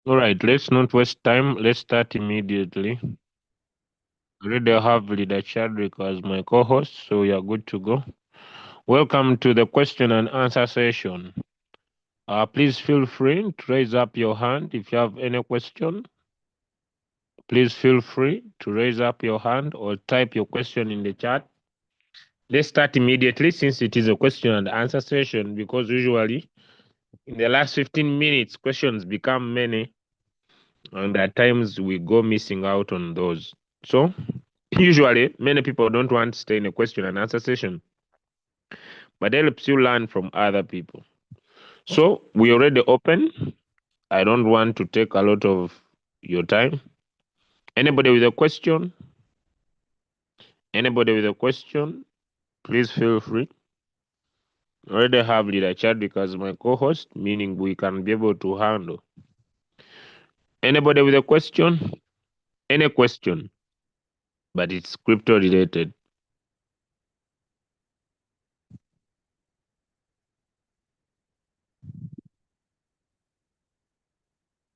All right, let's not waste time. Let's start immediately. Already I have Leader Chadwick as my co-host, so we are good to go. Welcome to the question and answer session. Please feel free to raise up your hand if you have any question. Please feel free to raise up your hand or type your question in the chat. Let's start immediately since it is a question and answer session because usually in the last 15 minutes questions become many and at times we go missing out on those. So usually many people don't want to stay in a question and answer session, but it helps you learn from other people. So we already open. I don't want to take a lot of your time. Anybody with a question? Anybody with a question? Please feel free. I already have Leader Chadwick as my co-host, meaning we can be able to handle. Anybody with a question? Any question, but it's crypto related.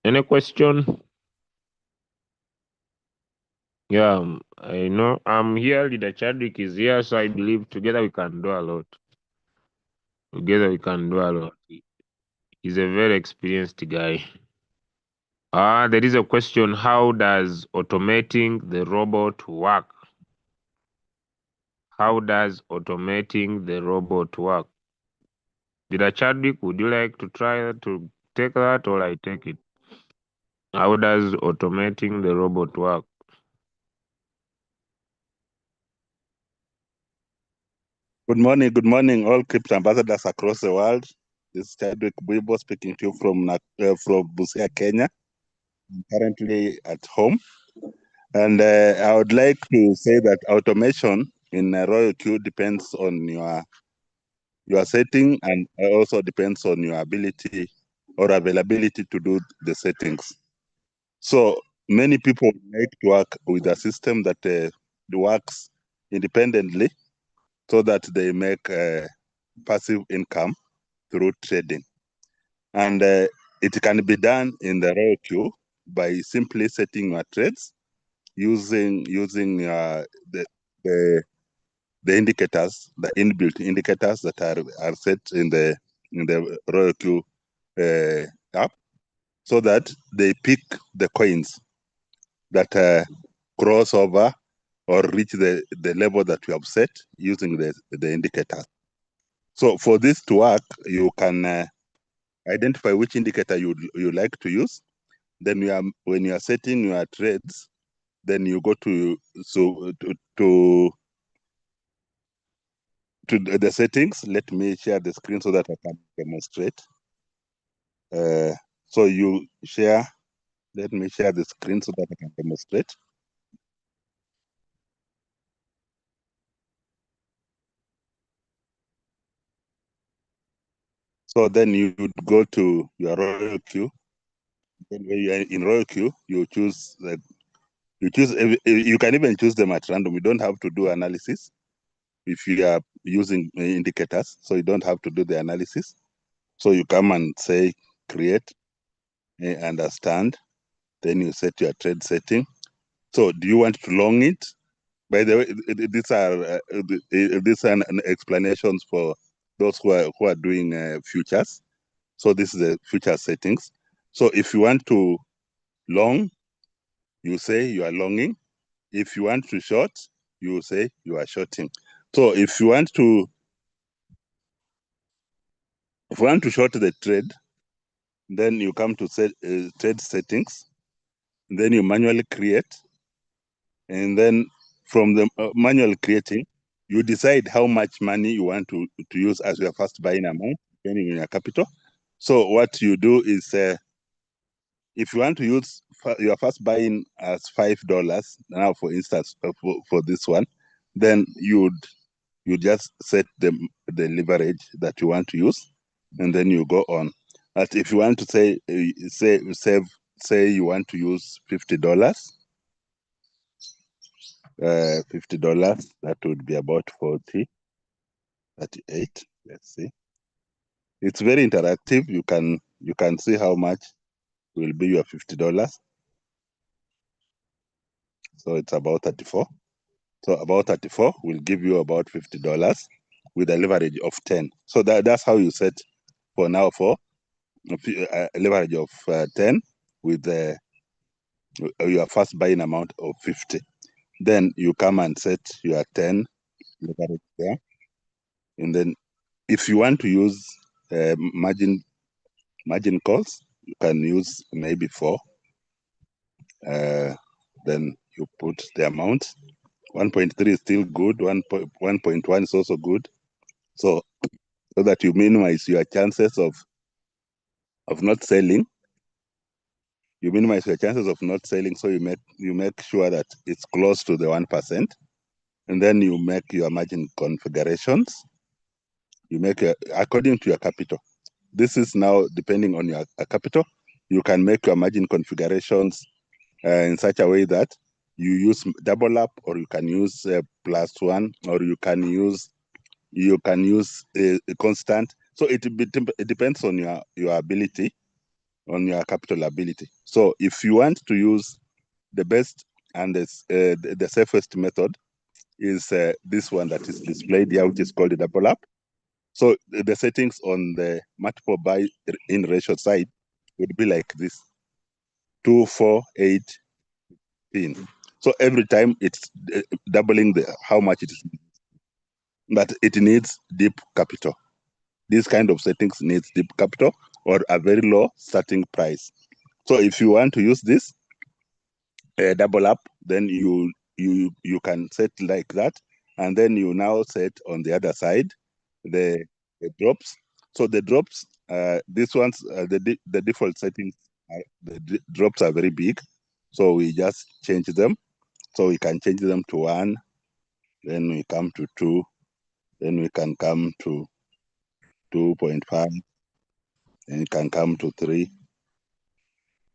Any question? Yeah, I know. I'm here. Leader Chadwick is here, so I believe together we can do a lot. Together we can do a lot. He's a very experienced guy. There is a question. How does automating the robot work? How does automating the robot work? Leader Chadwick, would you like to try to take that or I take it? How does automating the robot work? Good morning, all crypto ambassadors across the world. This is Chadwick Buibo speaking to you from Busia, Kenya. I'm currently at home, and I would like to say that automation in Royal Queue depends on your setting, and also depends on your ability or availability to do the settings. So many people like to work with a system that works independently, so that they make passive income through trading. And it can be done in the Royal Queue by simply setting your trades using the indicators, the inbuilt indicators that are set in the Royal Queue app, so that they pick the coins that cross over or reach the level that you have set using the indicators. So for this to work, you can identify which indicator you like to use. Then when you are setting your trades, then you go to the settings. Let me share the screen so that I can demonstrate. So you share. Let me share the screen so that I can demonstrate. So then you would go to your Royal Queue. Then when you are in Royal Queue, you choose you can even choose them at random. You don't have to do analysis if you are using indicators, so you don't have to do the analysis. So you come and say create, understand, then you set your trade setting. So do you want to long it? By the way, these are explanations for those who are doing futures. So this is the future settings. So if you want to long, you say you are longing. If you want to short, you say you are shorting. So if you want to short the trade, then you come to trade settings, then you manually create, and then from the manual creating, you decide how much money you want to use as your first buying amount, depending on your capital. So what you do is, if you want to use your first buying as $5, now for instance, for this one, then you just set the leverage that you want to use, and then you go on. But if you want to say you want to use $50, that would be about 40, 38. Let's see. It's very interactive. You can see how much will be your $50. So it's about 34. So about 34 will give you about $50 with a leverage of 10. So that's how you set for now for a leverage of 10 with your first buying amount of 50. Then you come and set your 10 leverage there. And then if you want to use margin calls, you can use maybe 4. Then you put the amount. 1.3 is still good. 1.1 is also good. So that you minimize your chances of not selling. You minimize your chances of not selling. So you make sure that it's close to the 1%. And then you make your margin configurations. You make according to your capital. This is now depending on your capital. You can make your margin configurations in such a way that you use double up, or you can use +1, or you can use a constant. So it depends on your ability, on your capital ability. So if you want to use the best and the safest method is this one that is displayed here, which is called the double up. So the settings on the multiple buy in ratio side would be like this: 2, 4, 8, 10. So every time it's doubling how much it is, but it needs deep capital. This kind of settings needs deep capital or a very low starting price. So if you want to use this double up, then you can set like that, and then you now set on the other side the drops. So the drops, these ones, the default settings, the drops are very big, so we just change them. So we can change them to 1, then we come to 2, then we can come to 2.5, and you can come to 3.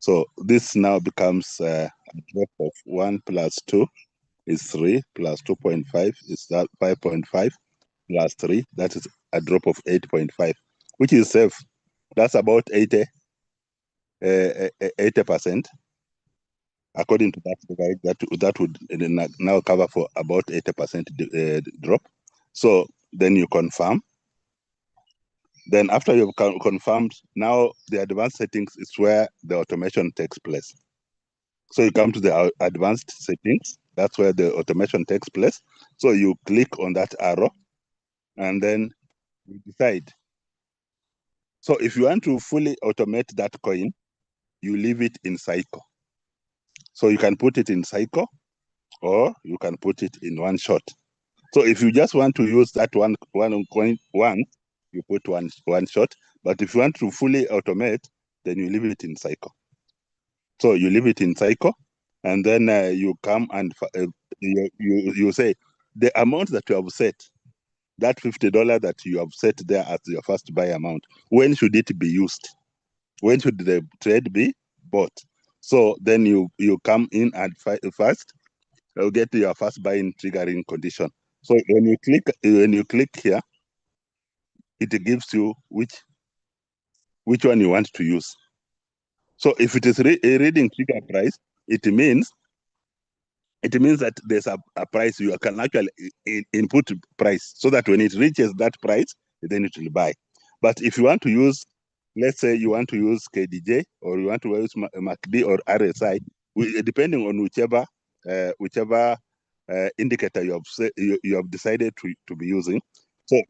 So this now becomes a drop of 1 plus 2 is 3, plus 2.5 is that 5.5, plus 3, that is a drop of 8.5, which is safe. That's about 80%. According to that would now cover for about 80% drop. So then you confirm. Then after you've confirmed, now the advanced settings is where the automation takes place. So you come to the advanced settings. That's where the automation takes place. So you click on that arrow, and then you decide. So if you want to fully automate that coin, you leave it in cycle. So you can put it in cycle, or you can put it in one shot. So if you just want to use that one coin once, you put one shot. But if you want to fully automate, then you leave it in cycle. So you leave it in cycle, and then you come and you say the amount that you have set, that $50 that you have set there as your first buy amount, when should it be used? When should the trade be bought? So then you come in and first you'll get your first buy-in triggering condition. So when you click here, it gives you which one you want to use. So if it is a reading trigger price, it means that there's a price you can actually input price, so that when it reaches that price, then it will buy. But if you want to use, let's say you want to use KDJ, or you want to use MACD or RSI, depending on whichever indicator you have decided to be using, so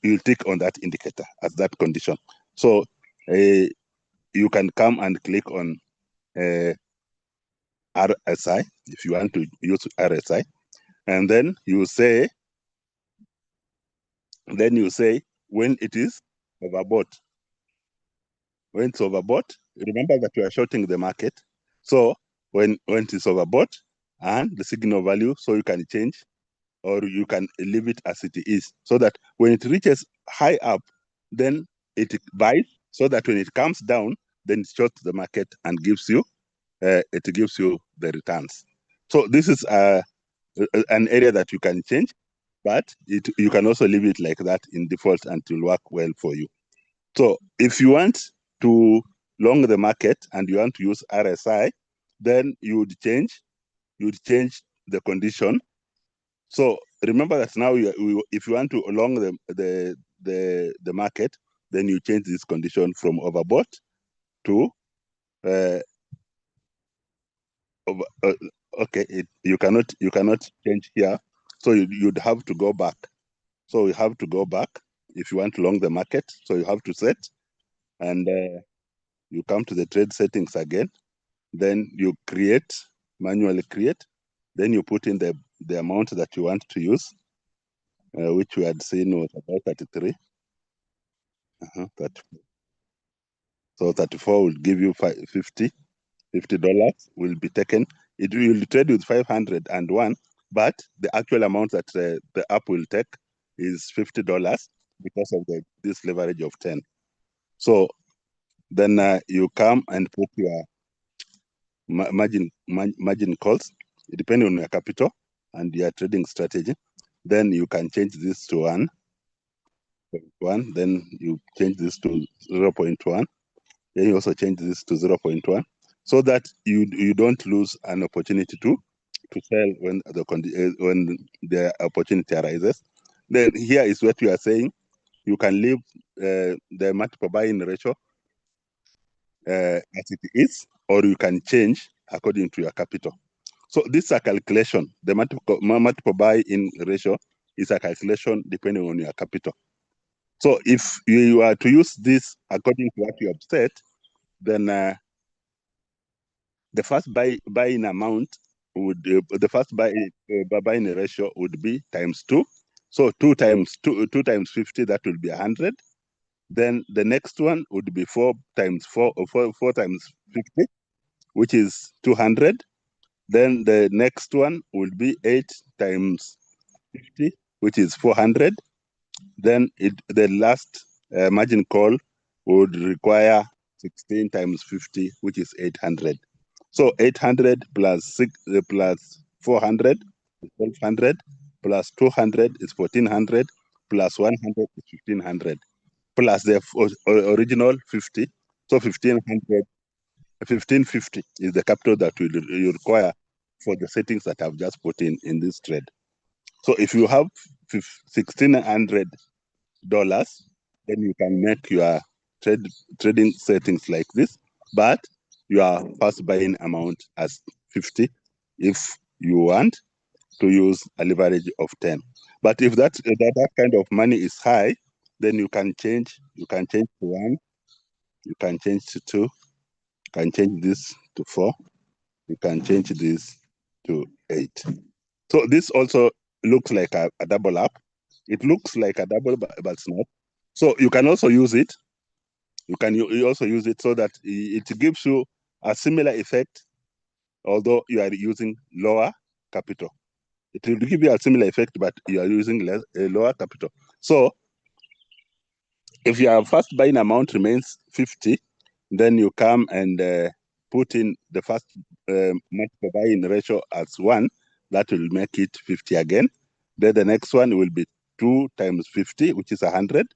you'll tick on that indicator as that condition. So you can come and click on RSI if you want to use RSI, and then you say when it is overbought. When it's overbought, remember that we are shorting the market. So when it is overbought and the signal value, so you can change, or you can leave it as it is, so that when it reaches high up, then it buys, so that when it comes down, then it shorts the market and gives you the returns. So this is an area that you can change, but you can also leave it like that in default and it will work well for you. So if you want to long the market and you want to use RSI, then you would change the condition. So remember that now if you want to long the market, then you change this condition from overbought to okay. You cannot change here, so you'd have to go back. So you have to go back if you want to long the market. So you have to set, and you come to the trade settings again. Then you manually create. Then you put in the amount that you want to use, which we had seen was about 33. 34. So 34 will give you $50 will be taken. It will trade with 501, but the actual amount that the app will take is $50 because of this leverage of 10. So then you come and put your margin calls, depending on your capital and your trading strategy. Then you can change this to 1. Then you change this to 0.1. Then you also change this to 0.1, so that you don't lose an opportunity to sell when the opportunity arises. Then here is what we are saying: you can leave the multiple buy-in ratio as it is, or you can change according to your capital. So this is a calculation. The multiple buy-in ratio is a calculation depending on your capital. So if you are to use this according to what you have set, then the first buy-in amount would the first buy-in ratio would be times 2. So 2 times 50, that will be 100. Then the next one would be 4 times 4 times 50, which is 200. Then the next one would be 8 times 50, which is 400. Then the last margin call would require 16 times 50, which is 800. So 800 plus 400 is 1200, plus 200 is 1400, plus 100 is 1500, plus the original 50. So 1550 is the capital that you require for the settings that I've just put in this trade. So if you have $1,600, then you can make your trading settings like this, but your first buying amount as 50 if you want to use a leverage of 10. But if that kind of money is high, then you can change to 1, you can change to 2, you can change this to 4, you can change this to 8. So this also looks like a double up. It looks like a double, but it's not. So you can also use it. You also use it so that it gives you a similar effect, although you are using lower capital. It will give you a similar effect, but you are using lower capital. So if your first buying amount remains 50, then you come and put in the first multiple buying ratio as 1. That will make it 50 again. Then the next one will be 2 times 50, which is 100.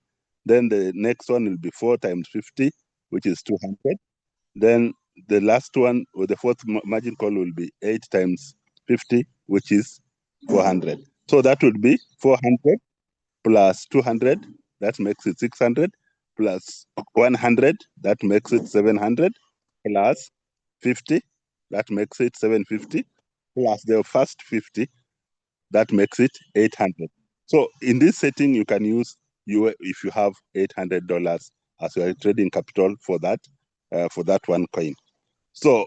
Then the next one will be 4 times 50, which is 200. Then the last one, or the fourth margin call, will be 8 times 50, which is 400. So that would be 400 plus 200, that makes it 600, plus 100, that makes it 700, plus 50, that makes it 750, plus the first 50, that makes it 800. So in this setting, you can use if you have $800 as your trading capital for that one coin. So,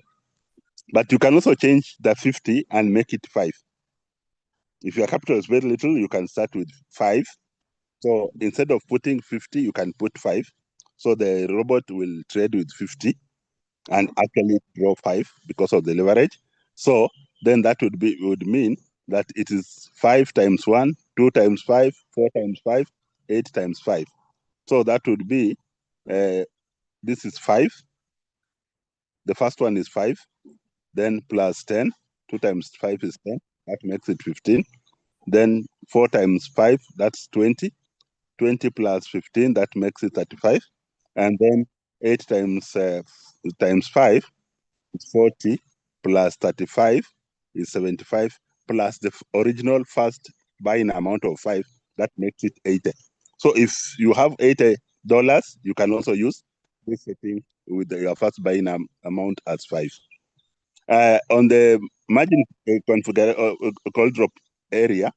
but you can also change the 50 and make it 5. If your capital is very little, you can start with 5. So instead of putting 50, you can put 5. So the robot will trade with 50 and actually draw 5 because of the leverage. So then that would mean that it is 5 times 1, 2 times 5, 4 times 5, 8 times 5. So that would be, this is 5. The first one is 5. Then plus 10. 2 times 5 is 10. That makes it 15. Then 4 times 5, that's 20. 20 plus 15, that makes it 35. And then 8 times 5 is 40, plus 35 is 75, plus the original first buying amount of 5, that makes it 80. So if you have $80, you can also use this setting with your first buying amount as 5. On the margin call drop area,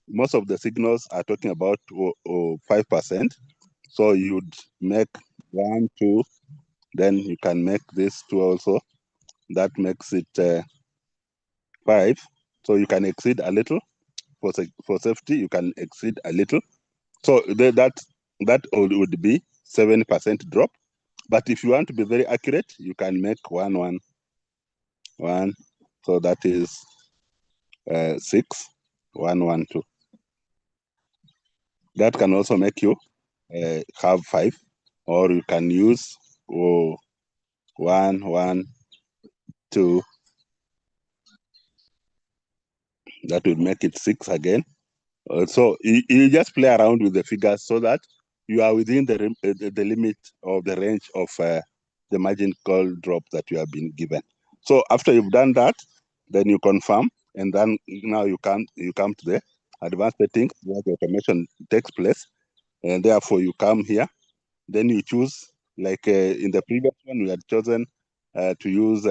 most of the signals are talking about 5%. So you'd make 1, 2, then you can make this 2 also. That makes it 5. So you can exceed a little. For safety, you can exceed a little. So that would be 7% drop. But if you want to be very accurate, you can make 1, 1, 1. So that is 6, 1, 1, 2. That can also make you have 5, or you can use 1, 1, 2. That would make it 6 again. So you just play around with the figures so that you are within the limit of the range of the margin call drop that you have been given. So after you've done that, then you confirm, and then now you come to the advanced settings where the automation takes place, and therefore you come here. Then you choose, like in the previous one, we had chosen to use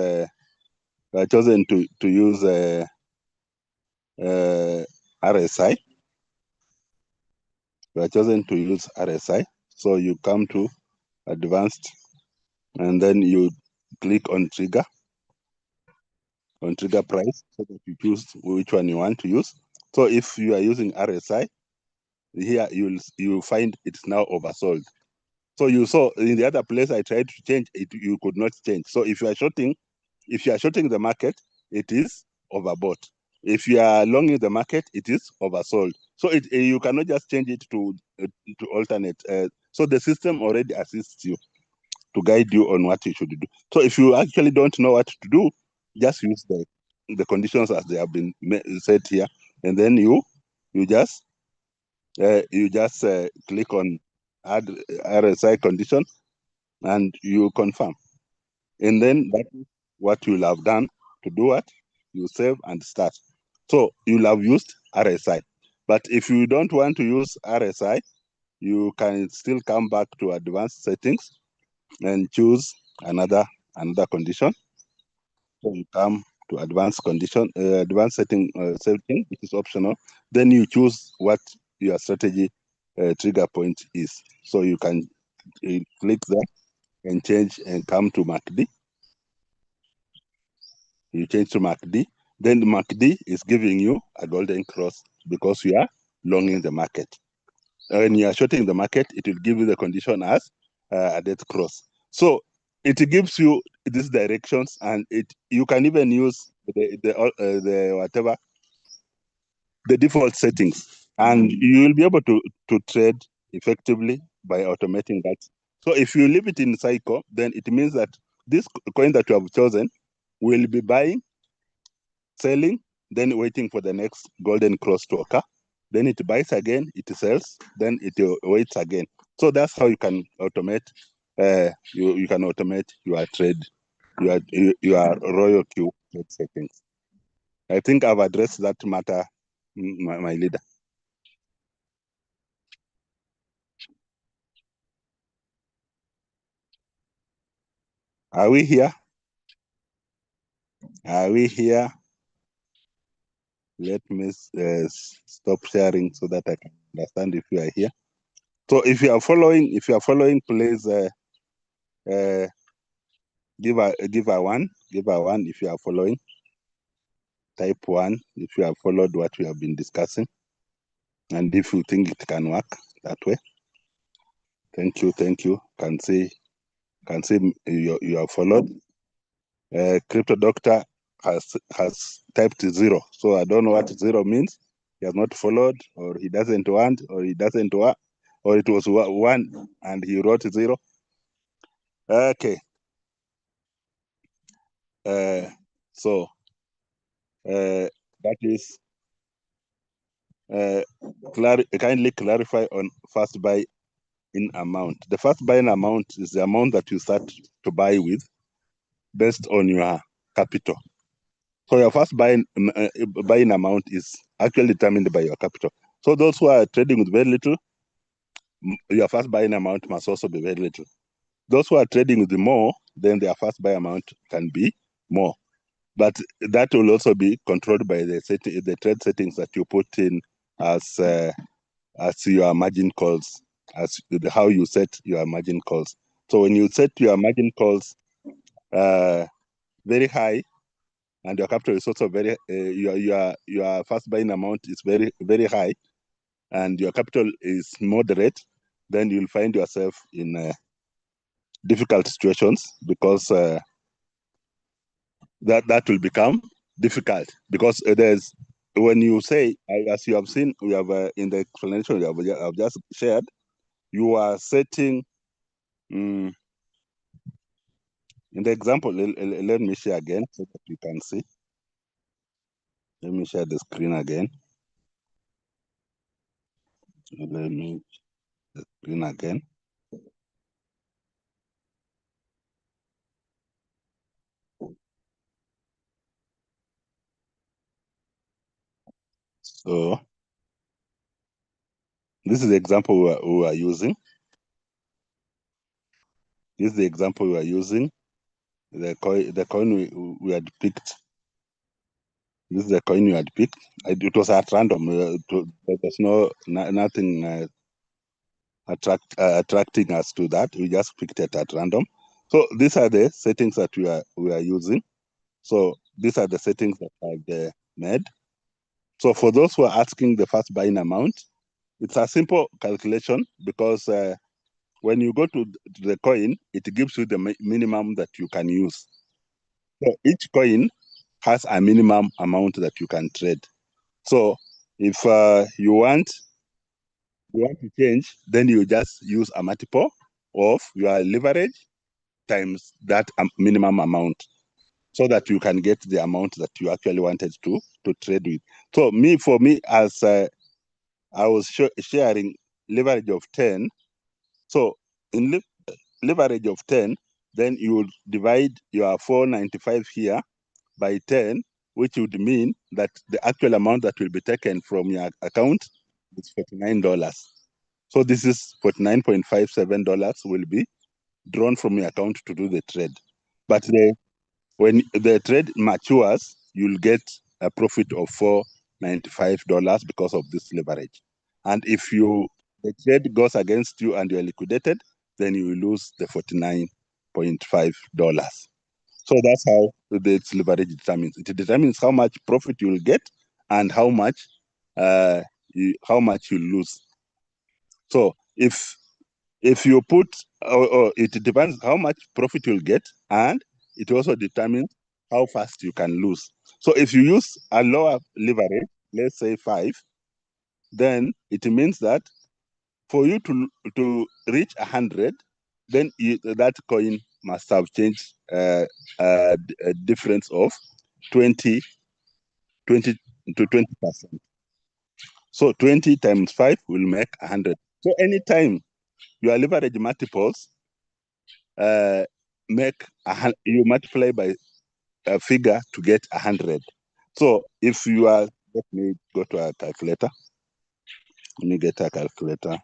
RSI. We are chosen to use RSI. So you come to advanced, and then you click on trigger price, so that you choose which one you want to use. So if you are using RSI, here you'll find it's now oversold. So you saw in the other place I tried to change it, you could not change. So if you are shorting the market, it is overbought. If you are longing the market, it is oversold. So you cannot just change it to alternate. So the system already assists you to guide you on what you should do. So if you actually don't know what to do, just use the conditions as they have been set here, and then you just click on add RSI condition, and you confirm, and then that is what you'll have done. To do what? You save and start. So you'll have used RSI, but if you don't want to use RSI, you can still come back to advanced settings and choose another condition. So you come to advanced setting, which is optional. Then you choose what your strategy trigger point is. So you can click there and change and come to MACD. You change to MACD. Then the MACD is giving you a golden cross because you are longing the market. When you are shorting the market, it will give you the condition as a death cross. So it gives you these directions, and you can even use the whatever the default settings, and you will be able to trade effectively by automating that. So if you leave it in cycle, then it means that this coin that you have chosen will be buying, selling, then waiting for the next golden cross to occur. Then it buys again, it sells, then it waits again. So that's how you can automate. You can automate your trade, your royal queue trade settings. I think I've addressed that matter, my leader. Are we here? Are we here? Let me stop sharing so that I can understand if you are here. So if you are following, please give a one if you are following. Type 1 if you have followed what we have been discussing, and if you think it can work that way. Thank you. Can see you have followed. Crypto Doctor has typed 0, so I don't know what 0 means. He has not followed, or he doesn't want, or he doesn't want, or it was 1 and he wrote 0. Okay. So that is kindly clarify on first buy in amount. The first buy-in amount is the amount that you start to buy with based on your capital. So your first buy-in amount is actually determined by your capital. So those who are trading with very little, your first buy-in amount must also be very little. Those who are trading with more, then their first buy amount can be more. But that will also be controlled by the trade settings that you put in as your margin calls, as how you set your margin calls. So when you set your margin calls very high, and your capital is also very your first buying amount is very high, and your capital is moderate, then you'll find yourself in difficult situations, because that will become difficult, because there's, when you say, as you have seen, we have in the explanation I've just shared, you are setting in the example. Let me share again so that you can see. Let me share the screen again. Let me share the screen again. So this is the example we are using. This is the example we are using. The coin we had picked. This is the coin we had picked. It was at random. There was nothing attracting us to that. We just picked it at random. So these are the settings that we are using. So these are the settings that I've made. So for those who are asking the first buying amount, it's a simple calculation, because when you go to the coin, it gives you the minimum that you can use. So each coin has a minimum amount that you can trade. So if you want to change, then you just use a multiple of your leverage times that minimum amount, so that you can get the amount that you actually wanted to trade with. So for me, as I was sharing leverage of 10. So in leverage of 10, then you will divide your 495 here by 10, which would mean that the actual amount that will be taken from your account is $49. So this is $49.57 will be drawn from your account to do the trade. But when the trade matures, you'll get a profit of $495 because of this leverage. And if the trade goes against you and you're liquidated, then you will lose the $49.5. So that's how the leverage determines. It determines how much profit you'll get and how much you lose. So if you put, it depends how much profit you'll get, and it also determines how fast you can lose. So if you use a lower leverage, let's say 5, then it means that for you to reach 100, then that coin must have changed a difference of 20 to 20%. So 20 times 5 will make 100. So anytime your leverage multiples you multiply by a figure to get 100. So if you are, let me go to a calculator. Let me get a calculator.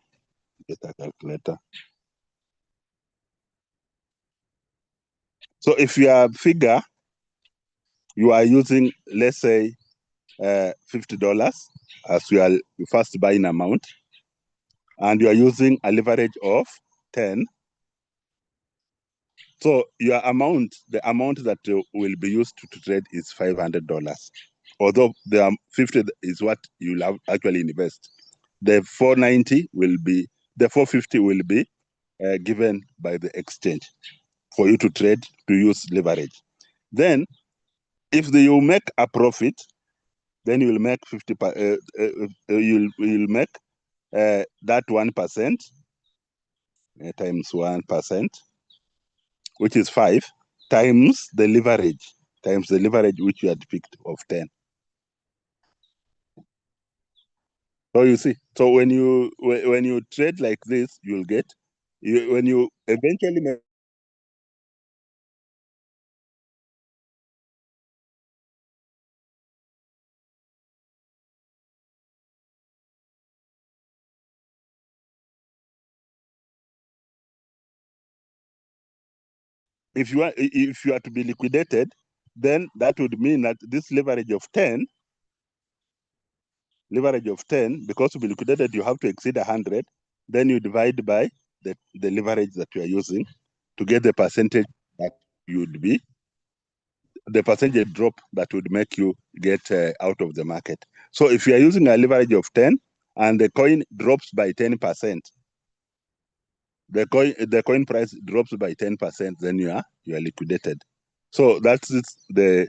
So if your figure, you are using, let's say, $50 as your first buying amount, and you are using a leverage of 10. So your amount, the amount that will be used to trade is $500. Although the 50 is what you'll actually invest. The 490 will be, the 450 will be given by the exchange for you to trade, to use leverage. Then, if you make a profit, then you will make 50. You'll make that 1% times 1%, which is 5, times the leverage which you had picked of 10. So you see, so when you trade like this, you'll get when you eventually make if you are to be liquidated, then that would mean that this leverage of 10, because to be liquidated, you have to exceed 100. Then you divide by the leverage that you are using to get the percentage that you would be, the percentage drop that would make you get out of the market. So if you are using a leverage of 10 and the coin drops by 10%, the coin price drops by 10%, then you are liquidated. So that's the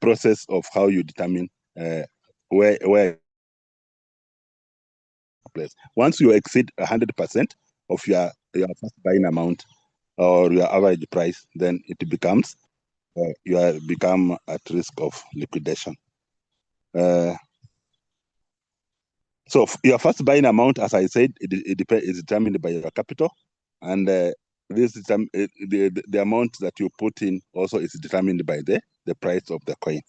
process of how you determine where place. Once you exceed 100% of your first buying amount or your average price, then it becomes you become at risk of liquidation. So your first buying amount, as I said, is determined by your capital, and the amount that you put in also is determined by the price of the coin.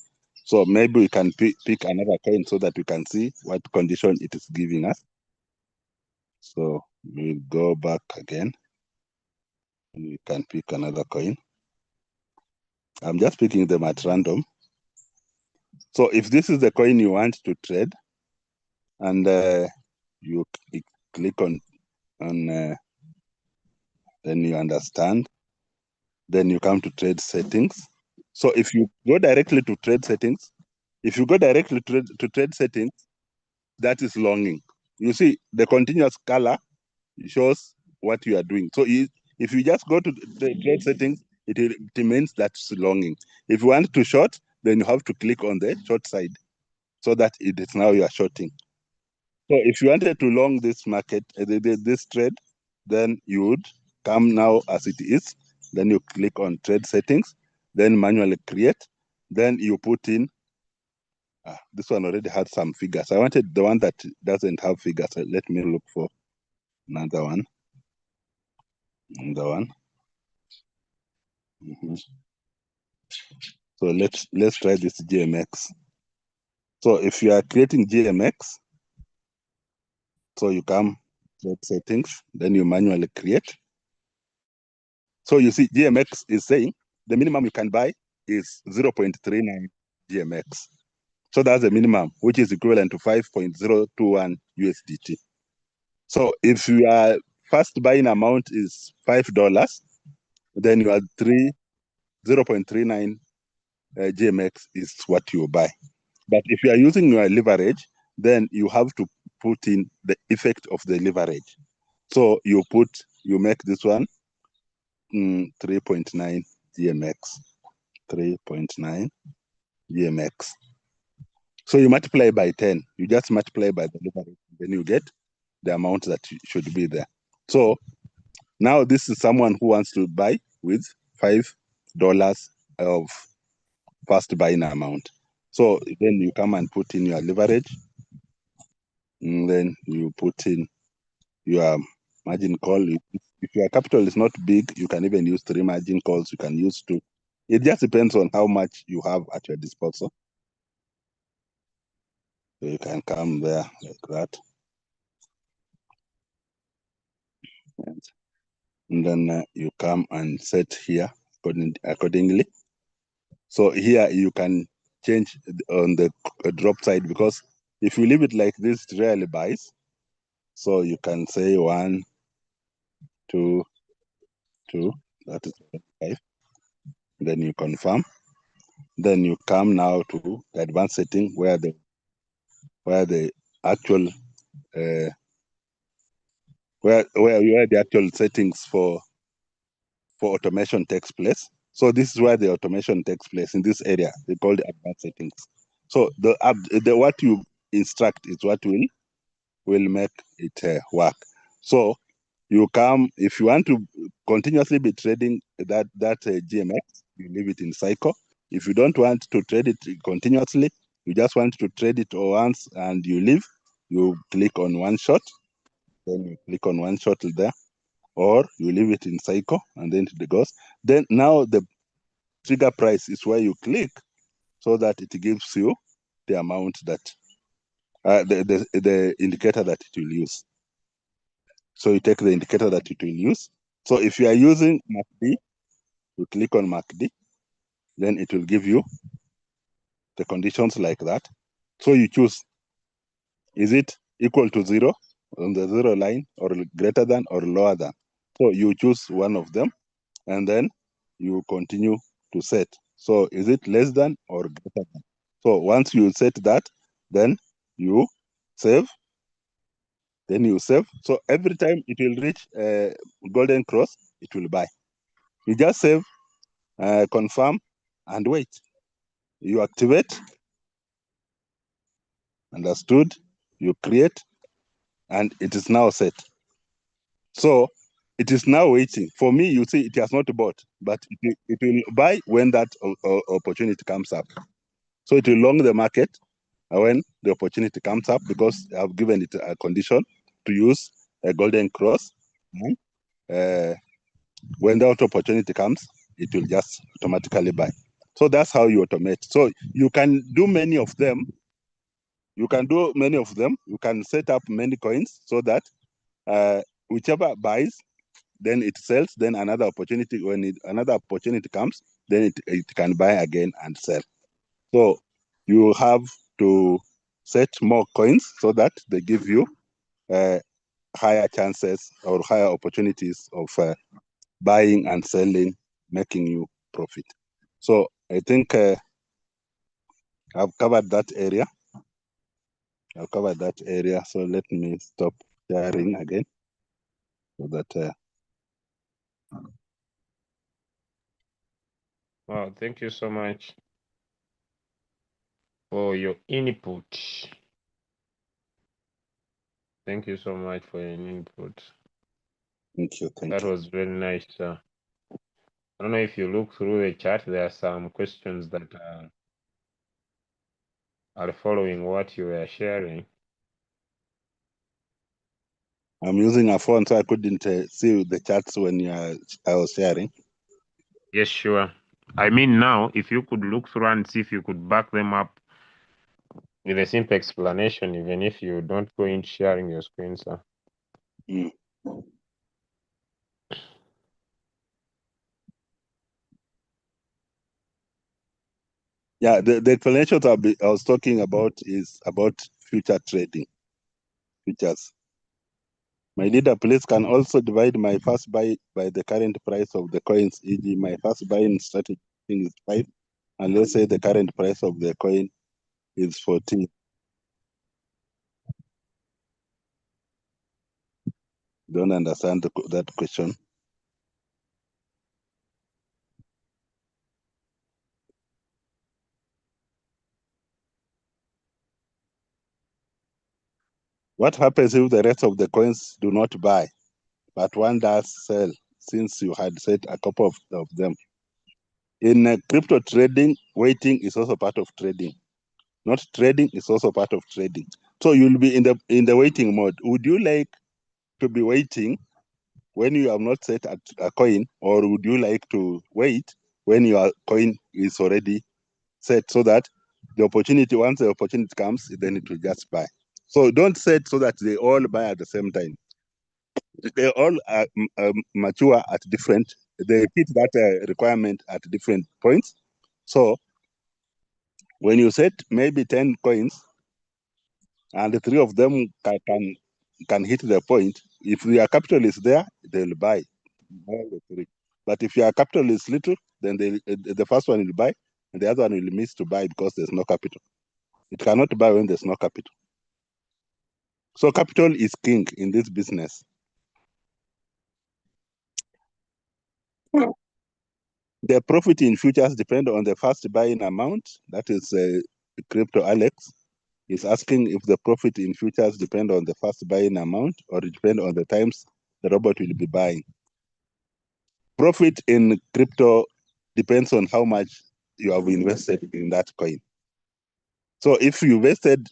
So maybe we can pick another coin so that we can see what condition it is giving us. So we'll go back again. We can pick another coin. I'm just picking them at random. So if this is the coin you want to trade, and you click on then you understand, then you come to trade settings. So if you go directly to trade settings, that is longing. You see the continuous color shows what you are doing. So if you just go to the trade settings, it means that's longing. If you want to short, then you have to click on the short side so that it is now you are shorting. So if you wanted to long this market, this trade, then you would come now as it is. Then you click on trade settings, then manually create. Then you put in, this one already had some figures. I wanted the one that doesn't have figures. So let me look for another one. So let's try this GMX. So if you are creating GMX, so you come trade settings, then you manually create. So you see GMX is saying the minimum you can buy is 0.39 GMX. So that's the minimum, which is equivalent to 5.021 USDT. So if your first buying amount is $5, then you are 0.39 GMX is what you buy. But if you are using your leverage, then you have to put in the effect of the leverage. So you make this one 3.9 GMX. 3.9 GMX. So you multiply by 10. You just multiply by the leverage, then you get the amount that should be there. So now this is someone who wants to buy with $5 of first buying amount. So then you come and put in your leverage, and then you put in your margin call. If your capital is not big, you can even use 3 margin calls. You can use 2. It just depends on how much you have at your disposal. So you can come there like that. And then you come and set here accordingly. So here you can change on the drop side, because if you leave it like this, it rarely buys. So you can say 1, 2, 2, that is 5. Then you confirm. Then you come now to the advanced setting where the actual where the actual settings for automation takes place. So this is where the automation takes place, in this area. They call the advanced settings. So the what you instruct is what will make it work. So you come, if you want to continuously be trading that GMX, you leave it in cycle. If you don't want to trade it continuously, you just want to trade it once and you leave, you click on one shot, then you click on one shot there, or you leave it in cycle and then it goes. Then now the trigger price is where you click so that it gives you the amount that the indicator that it will use. So you take the indicator that it will use. So if you are using MACD, you click on MACD, then it will give you the conditions like that. So you choose, is it equal to 0 on the 0 line, or greater than or lower than? So you choose one of them, and then you continue to set. So is it less than or greater than? So once you set that, then you save. Then you save. So every time it will reach golden cross, it will buy. You just save, confirm, and wait. You activate, understood, you create, and it is now set. So it is now waiting. For me, you see, it has not bought, but it will buy when that opportunity comes up. So it will long the market when the opportunity comes up, because I've given it a condition to use a golden cross. When that opportunity comes, it will just automatically buy. So that's how you automate. So you can do many of them. You can set up many coins so that whichever buys, then it sells. Then another opportunity, when another opportunity comes, then it can buy again and sell. So you have to set more coins so that they give you higher chances or higher opportunities of buying and selling, making you profit. So I think I've covered that area. So let me stop sharing again so that. Wow, thank you so much for your input. Thank you so much for your input. Thank you. That was very nice, sir. I don't know if you look through the chat, there are some questions that are following what you were sharing. I'm using a phone, so I couldn't see the chats when I was sharing. Yes, sure. I mean, now, if you could look through and see if you could back them up with a simple explanation, even if you don't go into sharing your screen, sir. Mm. Yeah, the explanations I was talking about is about future trading, futures. My leader, please can also divide my first buy by the current price of the coins, e.g. my first buying strategy is 5, and let's say the current price of the coin is 14. Don't understand that question. What happens if the rest of the coins do not buy, but one does sell, since you had said a couple of them? In crypto trading, waiting is also part of trading. Not trading is also part of trading. So you'll be in the waiting mode. Would you like to be waiting when you have not set a coin, or would you like to wait when your coin is already set, so that once the opportunity comes, then it will just buy? So don't set so that they all buy at the same time. They all mature at different, they hit that requirement at different points. So when you set maybe 10 coins, and the 3 of them can hit the point, if your capital is there, they'll buy all the 3. But if your capital is little, then the first one will buy, and the other one will miss to buy because there's no capital. It cannot buy when there's no capital. So capital is king in this business. The profit in futures depend on the first buying amount. That is Crypto Alex is asking if the profit in futures depend on the first buying amount, or it depend on the times the robot will be buying. Profit in crypto depends on how much you have invested in that coin. So if you invested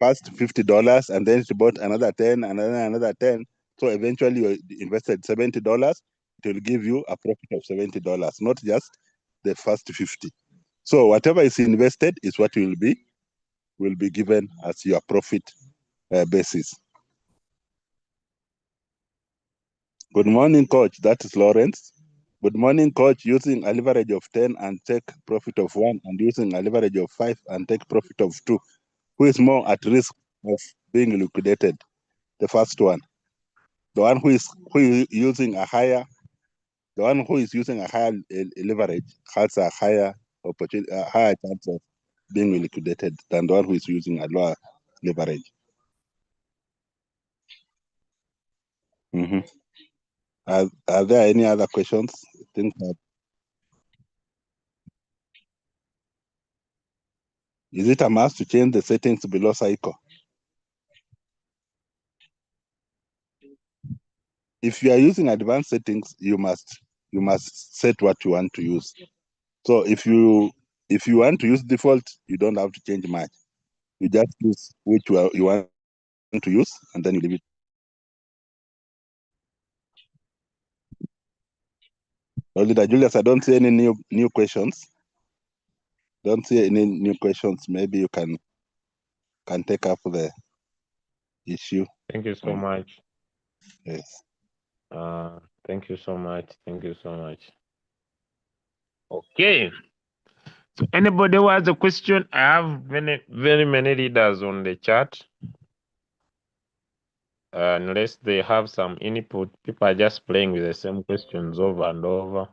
first $50, and then she bought another 10, and then another 10. So eventually you invested $70. It will give you a profit of $70, not just the first 50. So whatever is invested is what will be given as your profit basis. Good morning, coach. That is Lawrence. Good morning, coach. Using a leverage of 10 and take profit of 1, and using a leverage of 5 and take profit of 2. Who is more at risk of being liquidated? The first one. The one who is using a higher leverage has a higher opportunity, a higher chance of being liquidated than the one who is using a lower leverage. Mm-hmm. Are there any other questions? I think is it a must to change the settings below cycle? If you are using advanced settings, you must set what you want to use. So if you want to use default, you don't have to change much. You just use which you want to use, and then you leave it. Leader Julius, I don't see any new questions. Don't see any new questions. Maybe you can take up the issue. Thank you so much. Yes. Thank you so much. Thank you so much. Okay. So anybody who has a question, I have very many readers on the chat. Unless they have some input, people are just playing with the same questions over and over.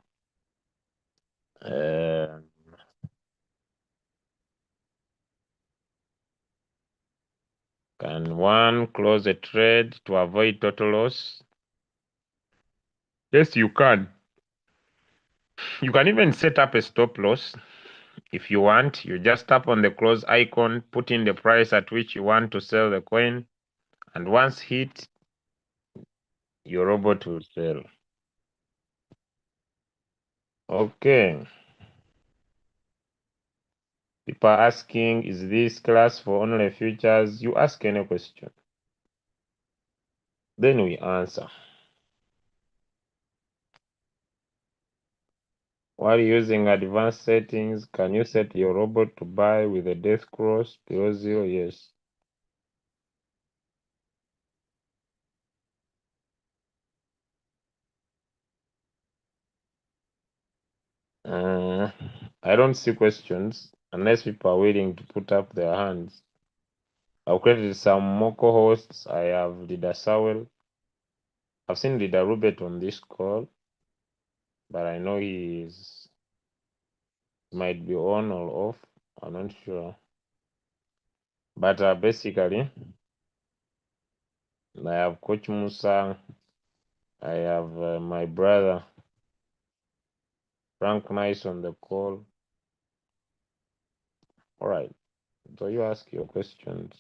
Can one close a trade to avoid total loss? Yes, you can. You can even set up a stop loss. If you want, you just tap on the close icon, put in the price at which you want to sell the coin, and once hit, your robot will sell. Okay. People are asking, is this class for only futures? You ask any question. Then we answer. While using advanced settings, can you set your robot to buy with a death cross below 0? Yes. I don't see questions unless people are willing to put up their hands. I've created some more co-hosts. I have Leader Sawel. I've seen Leader Rubet on this call, but I know he might be on or off. I'm not sure. But basically, I have Coach Musa. I have my brother Frank Nice on the call. All right. So you ask your questions.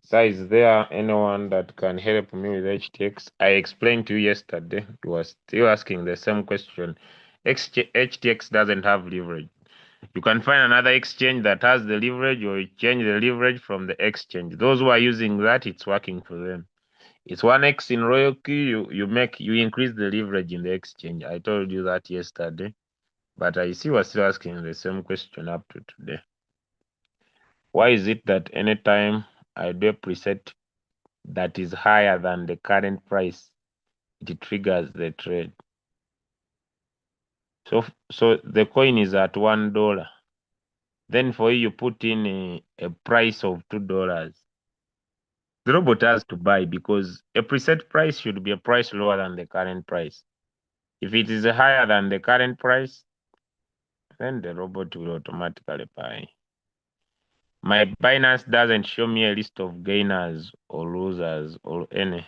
So is there anyone that can help me with HTX? I explained to you yesterday. You were still asking the same question. HTX doesn't have leverage. You can find another exchange that has the leverage, or you change the leverage from the exchange. Those who are using that, it's working for them. It's 1x in royalty. You increase the leverage in the exchange. I told you that yesterday, but I see we're still asking the same question up to today. Why is it that anytime I do a preset that is higher than the current price, it triggers the trade? So the coin is at $1. Then for you put in a price of $2. The robot has to buy because a preset price should be a price lower than the current price. If it is higher than the current price, then the robot will automatically buy. My Binance doesn't show me a list of gainers or losers or any.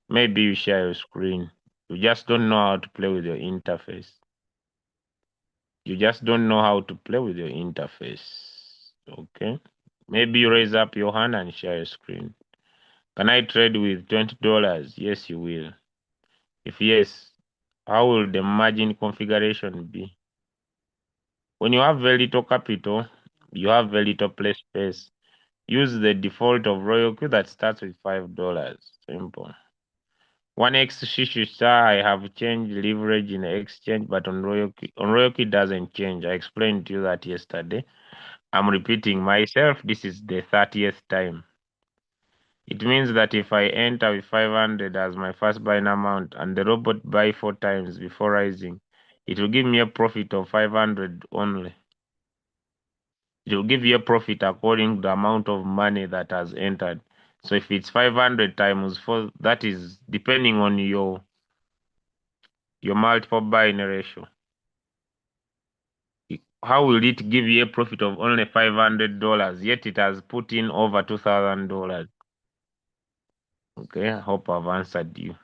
Maybe you share your screen. You just don't know how to play with your interface. You just don't know how to play with your interface. Okay? Maybe you raise up your hand and share your screen. Can I trade with $20? Yes, you will. If yes, how will the margin configuration be? When you have very little capital, You have very little play space. Use the default of Royal Q that starts with $5. Simple. 1x Shishu Star, I have changed leverage in the exchange, but on Royal Q it doesn't change. I explained to you that yesterday. I'm repeating myself. This is the 30th time. It means that if I enter with 500 as my first buying amount and the robot buy 4 times before rising, it will give me a profit of 500 only. It will give you a profit according to the amount of money that has entered. So if it's 500 times 4, that is depending on your multiple buying ratio. How will it give you a profit of only $500, yet it has put in over $2,000? Okay, I hope I've answered you.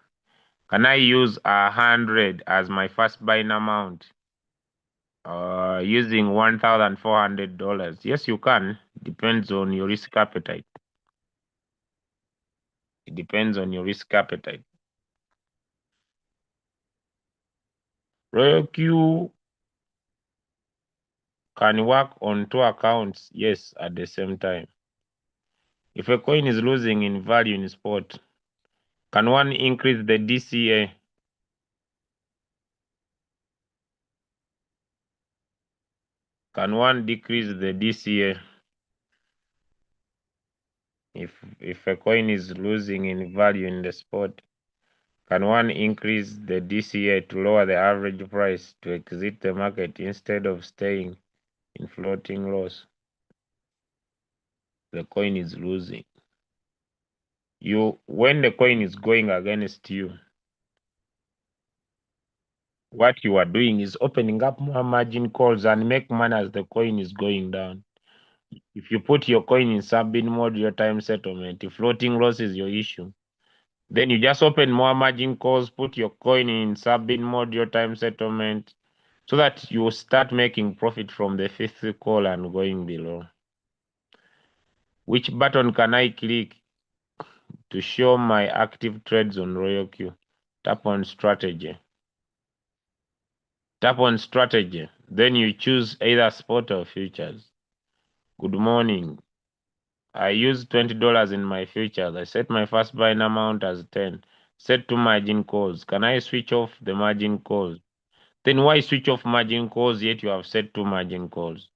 Can I use 100 as my first buying amount? Using $1,400? Yes, you can. Depends on your risk appetite. It depends on your risk appetite. Royal Q can work on 2 accounts, yes, at the same time. If a coin is losing in value in spot, can one increase the DCA? Can one decrease the DCA? If a coin is losing in value in the spot, can one increase the DCA to lower the average price to exit the market instead of staying in floating loss? The coin is losing. When the coin is going against you, what you are doing is opening up more margin calls and make money as the coin is going down. If you put your coin in sub-in mode, your time settlement, if floating loss is your issue, then you just open more margin calls, put your coin in sub-in mode, your time settlement, so that you start making profit from the fifth call and going below. Which button can I click to show my active trades on Royal Q? Tap on strategy. Tap on strategy. Then you choose either spot or futures. Good morning. I use $20 in my futures. I set my first buying amount as 10. Set to margin calls. Can I switch off the margin calls? Then why switch off margin calls yet you have set to margin calls?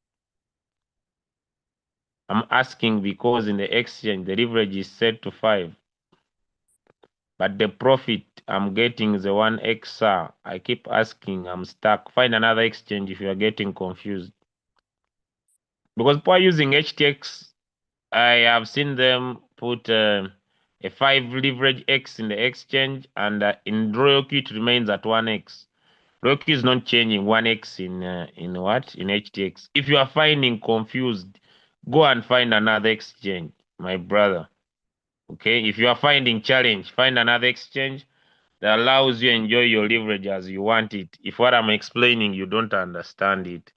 I'm asking because in the exchange the leverage is set to 5. But the profit I'm getting is a 1x. I keep asking, I'm stuck. Find another exchange if you are getting confused. Because by using HTX, I have seen them put a 5 leverage X in the exchange, and in Royal Q it remains at 1x. Royal Q is not changing 1x in what? In HTX. If you are finding confused, go and find another exchange, my brother. Okay, if you are finding challenge, find another exchange that allows you enjoy your leverage as you want it. If what I'm explaining you don't understand it,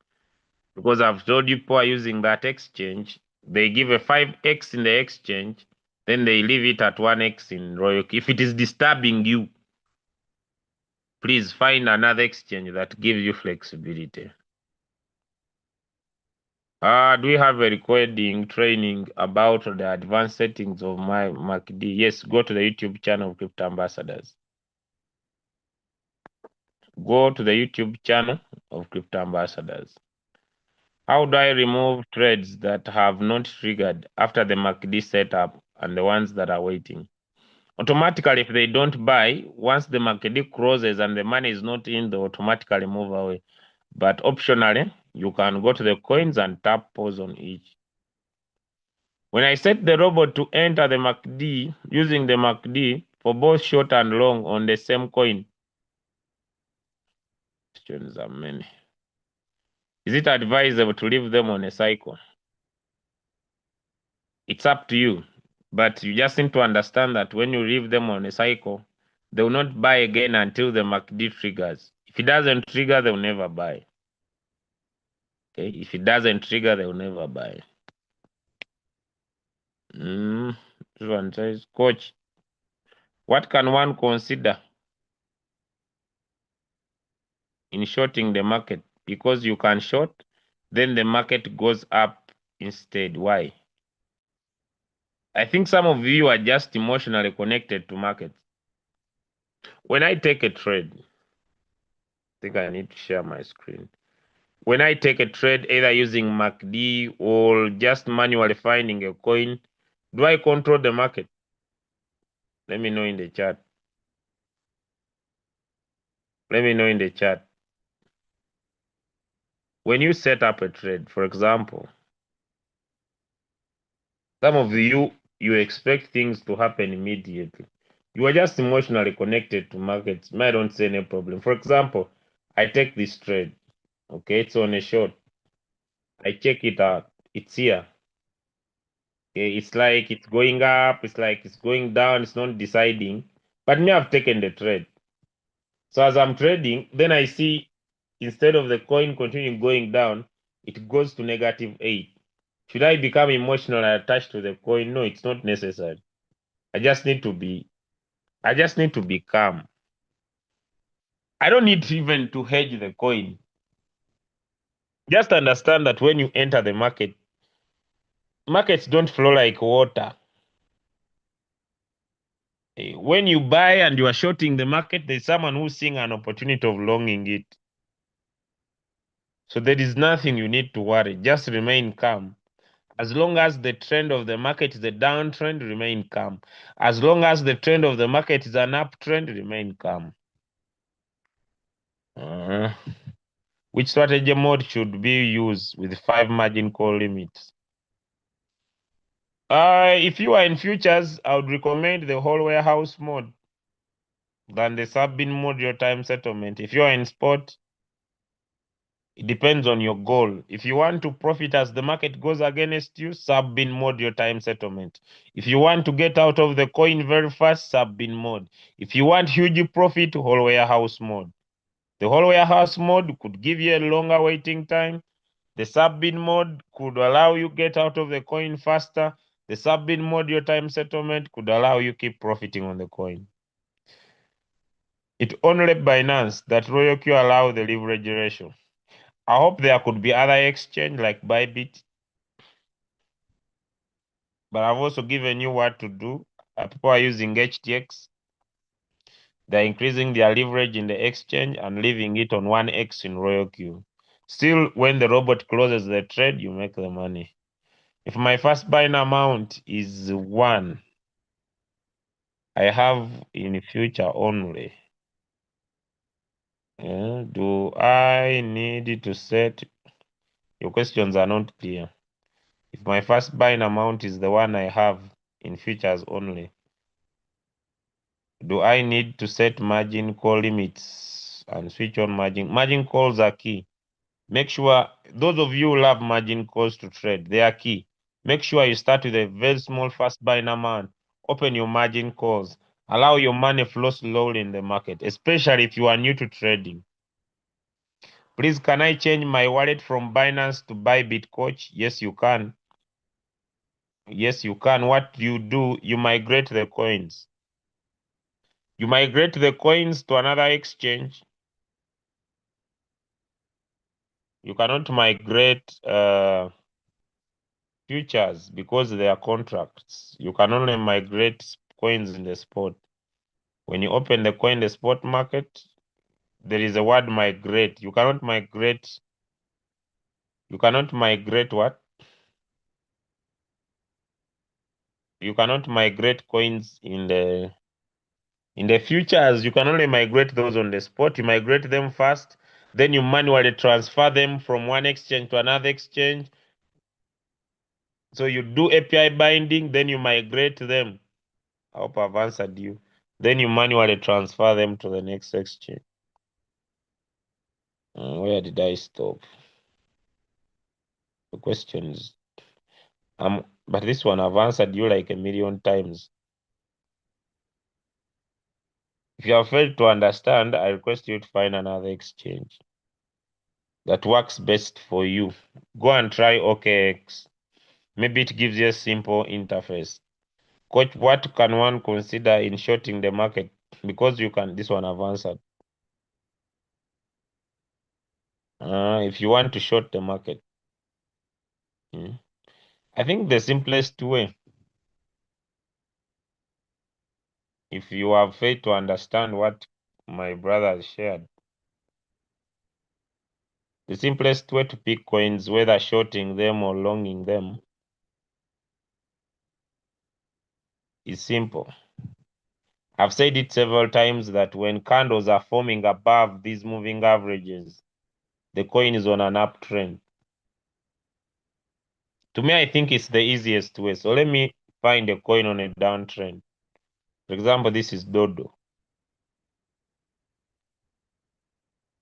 because I've told you people are using that exchange, they give a 5x in the exchange, then they leave it at 1x in Royal. If it is disturbing you, please find another exchange that gives you flexibility. Do we have a recording training about the advanced settings of my MACD? Yes, go to the YouTube channel of Crypto Ambassadors. Go to the YouTube channel of Crypto Ambassadors. How do I remove trades that have not triggered after the MACD setup and the ones that are waiting? Automatically, if they don't buy, once the MACD closes and the money is not in, they automatically move away. But optionally, you can go to the coins and tap pause on each. When I set the robot to enter the MACD using the MACD for both short and long on the same coin, questions are many. Is it advisable to leave them on a cycle? It's up to you, but you just need to understand that when you leave them on a cycle, they will not buy again until the MACD triggers. If it doesn't trigger, they will never buy. Okay, if it doesn't trigger, they will never buy. This one says, Coach, what can one consider in shorting the market? Because you can short, then the market goes up instead. Why? I think some of you are just emotionally connected to markets. When I take a trade, I think I need to share my screen. When I take a trade, either using MACD or just manually finding a coin, do I control the market? Let me know in the chat. Let me know in the chat. When you set up a trade, for example, some of you expect things to happen immediately. You are just emotionally connected to markets. I don't see any problem. For example, I take this trade. Okay, it's on a short. I check it out. It's here. Okay, it's like it's going up. It's like it's going down. It's not deciding. But me, I've taken the trade. So as I'm trading, then I see instead of the coin continuing going down, it goes to -8. Should I become emotionally attached to the coin? No, it's not necessary. I just need to be calm. I don't need even to hedge the coin. Just understand that when you enter the market, markets don't flow like water. When you buy and you are shorting the market, there's someone who's seeing an opportunity of longing it. So there is nothing you need to worry. Just remain calm. As long as the trend of the market is a downtrend, remain calm. As long as the trend of the market is an uptrend, remain calm. Which strategy mode should be used with 5 margin call limits? If you are in futures, I would recommend the whole warehouse mode than the sub-bin mode, your time settlement. If you are in spot, it depends on your goal. If you want to profit as the market goes against you, sub-bin mode, your time settlement. If you want to get out of the coin very fast, sub-bin mode. If you want huge profit, whole warehouse mode. The whole warehouse mode could give you a longer waiting time. The sub-bin mode could allow you get out of the coin faster. The sub-bin mode, your time settlement, could allow you keep profiting on the coin. It only Binance that RoyalQ allow the leverage ratio. I hope there could be other exchange like Bybit, but I've also given you what to do. People are using HTX. They're increasing their leverage in the exchange and leaving it on 1x in RoyalQ. Still, when the robot closes the trade, you make the money. If my first buying amount is 1, I have in future only. Do I need to set? Your questions are not clear. If my first buying amount is the one I have in futures only, do I need to set margin call limits and switch on margin? Margin calls are key. Make sure those of you who love margin calls to trade, they are key. Make sure you start with a very small first buying amount. Open your margin calls. Allow your money flow slowly in the market, especially if you are new to trading. Please, can I change my wallet from Binance to Bybit Coach? Yes, you can. Yes, you can. What you do, you migrate the coins. You migrate the coins to another exchange. You cannot migrate futures because they are contracts. You can only migrate coins in the spot. When you open the coin in the spot market, there is a word migrate. You cannot migrate. You cannot migrate what? You cannot migrate coins in the futures. You can only migrate those on the spot. You migrate them first, then you manually transfer them from one exchange to another exchange. So you do API binding, then you migrate them. I hope I've answered you. Then you manually transfer them to the next exchange. Where did I stop? The questions. But this one I've answered you like a million times. If you have failed to understand, I request you to find another exchange that works best for you. Go and try OKX. Maybe it gives you a simple interface. Coach, what can one consider in shorting the market? Because you can, this one I've answered. If you want to short the market, I think the simplest way, if you have failed to understand what my brother shared, the simplest way to pick coins, whether shorting them or longing them, is simple. I've said it several times that when candles are forming above these moving averages, the coin is on an uptrend. To me, I think it's the easiest way. So let me find a coin on a downtrend. For example, this is Dodo.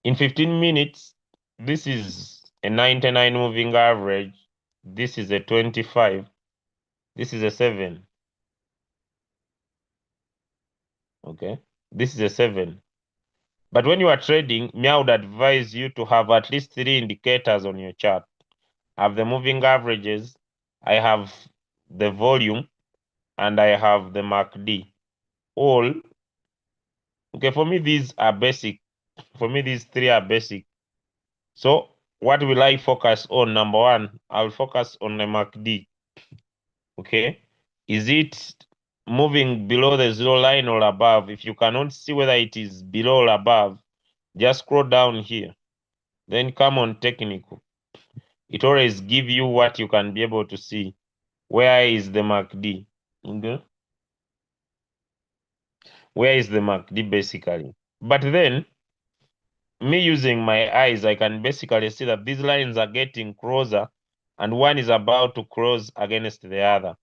In 15 minutes, this is a 99 moving average. This is a 25. This is a 7. Okay. This is a 7. But when you are trading, me, I would advise you to have at least 3 indicators on your chart. I have the moving averages, I have the volume, and I have the MACD. All, okay, for me, these are basic. For me, these three are basic. So what will I focus on? Number one, I'll focus on the MACD. Okay. Is it moving below the zero line or above? If you cannot see whether it is below or above, just scroll down here. Then come on technical. It always give you what you can be able to see. Where is the MACD? Okay. Where is the MACD basically? But then, me using my eyes, I can basically see that these lines are getting closer and one is about to close against the other.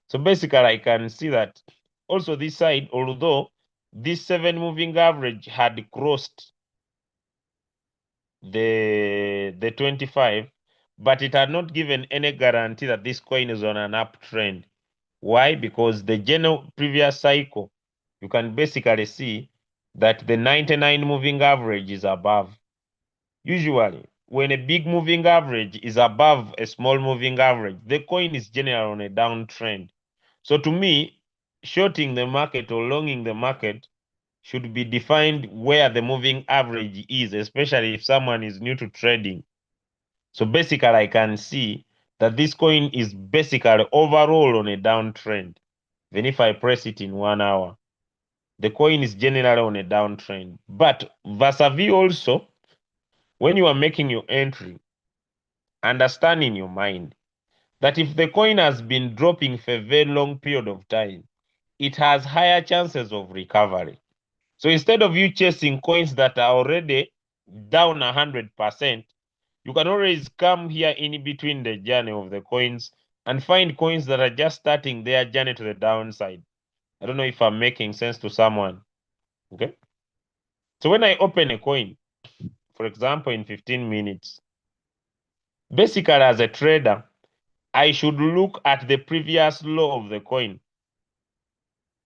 So basically, I can see that also this side, although this 7 moving average had crossed the 25, but it had not given any guarantee that this coin is on an uptrend. Why? Because the general previous cycle, you can basically see that the 99 moving average is above. Usually, when a big moving average is above a small moving average, the coin is generally on a downtrend. So to me, shorting the market or longing the market should be defined where the moving average is, especially if someone is new to trading. So basically, I can see that this coin is basically overall on a downtrend. Even if I press it in 1 hour, the coin is generally on a downtrend. But vis-a-vis also, when you are making your entry, understand in your mind that if the coin has been dropping for a very long period of time, it has higher chances of recovery. So instead of you chasing coins that are already down 100%, you can always come here in between the journey of the coins and find coins that are just starting their journey to the downside. I don't know if I'm making sense to someone. Okay. So when I open a coin, for example, in 15 minutes, basically as a trader, I should look at the previous low of the coin.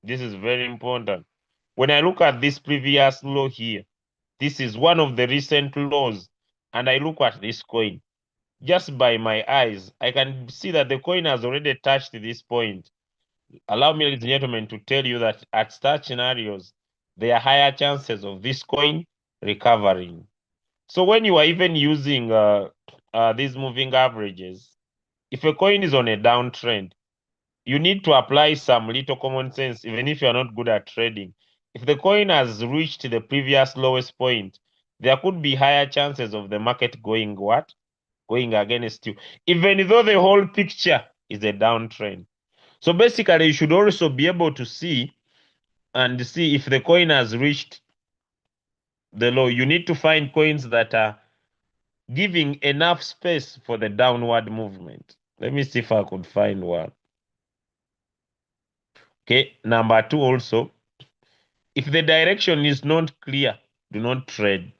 This is very important. When I look at this previous low here, this is one of the recent lows, and I look at this coin. Just by my eyes, I can see that the coin has already touched this point. Allow me, ladies and gentlemen, to tell you that at such scenarios, there are higher chances of this coin recovering. So when you are even using these moving averages, if a coin is on a downtrend, you need to apply some little common sense, even if you're not good at trading. If the coin has reached the previous lowest point, there could be higher chances of the market going what? Going against you, even though the whole picture is a downtrend. So basically, you should also be able to see and see if the coin has reached the low. You need to find coins that are giving enough space for the downward movement. Let me see if I could find one. Okay, number two also, if the direction is not clear, do not trade.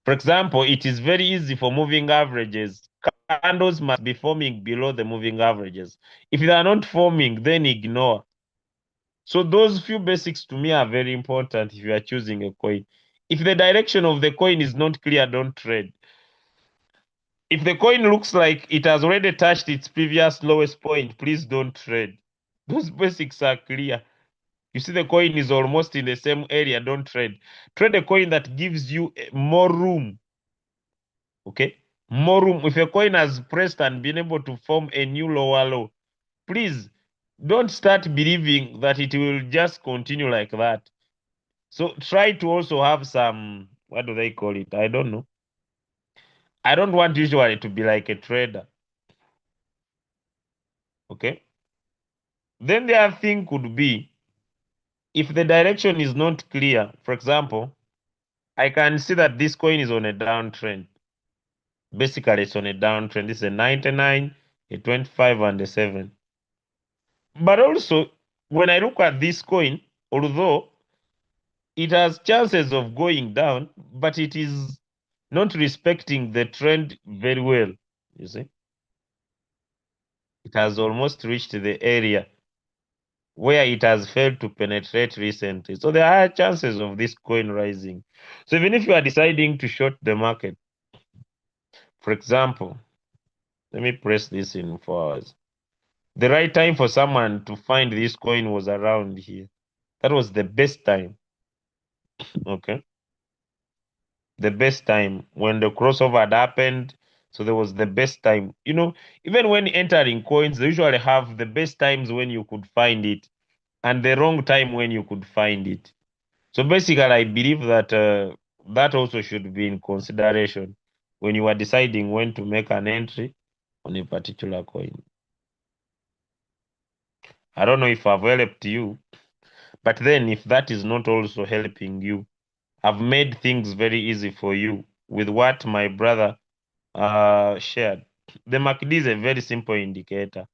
For example, it is very easy for moving averages. Candles must be forming below the moving averages. If they are not forming, then ignore. So those few basics to me are very important if you are choosing a coin. If the direction of the coin is not clear, don't trade. If the coin looks like it has already touched its previous lowest point, please don't trade. Those basics are clear. You see the coin is almost in the same area, don't trade. Trade a coin that gives you more room. Okay? More room. If a coin has pressed and been able to form a new lower low, please don't start believing that it will just continue like that. So try to also have some, what do they call it? I don't know. I don't want usually to be like a trader. Okay. Then the other thing could be if the direction is not clear. For example, I can see that this coin is on a downtrend. Basically, it's on a downtrend. This is a 99, a 25, and a 7. But also, when I look at this coin, although it has chances of going down, but it is not respecting the trend very well. You see, it has almost reached the area where it has failed to penetrate recently. So there are chances of this coin rising. So even if you are deciding to short the market, for example, let me press this in 4 hours. The right time for someone to find this coin was around here. That was the best time. Okay. The best time when the crossover had happened. So there was the best time. You know, even when entering coins, they usually have the best times when you could find it and the wrong time when you could find it. So basically, I believe that that also should be in consideration when you are deciding when to make an entry on a particular coin. I don't know if I've helped you, but then if that is not also helping you, I've made things very easy for you with what my brother shared. The MACD is a very simple indicator.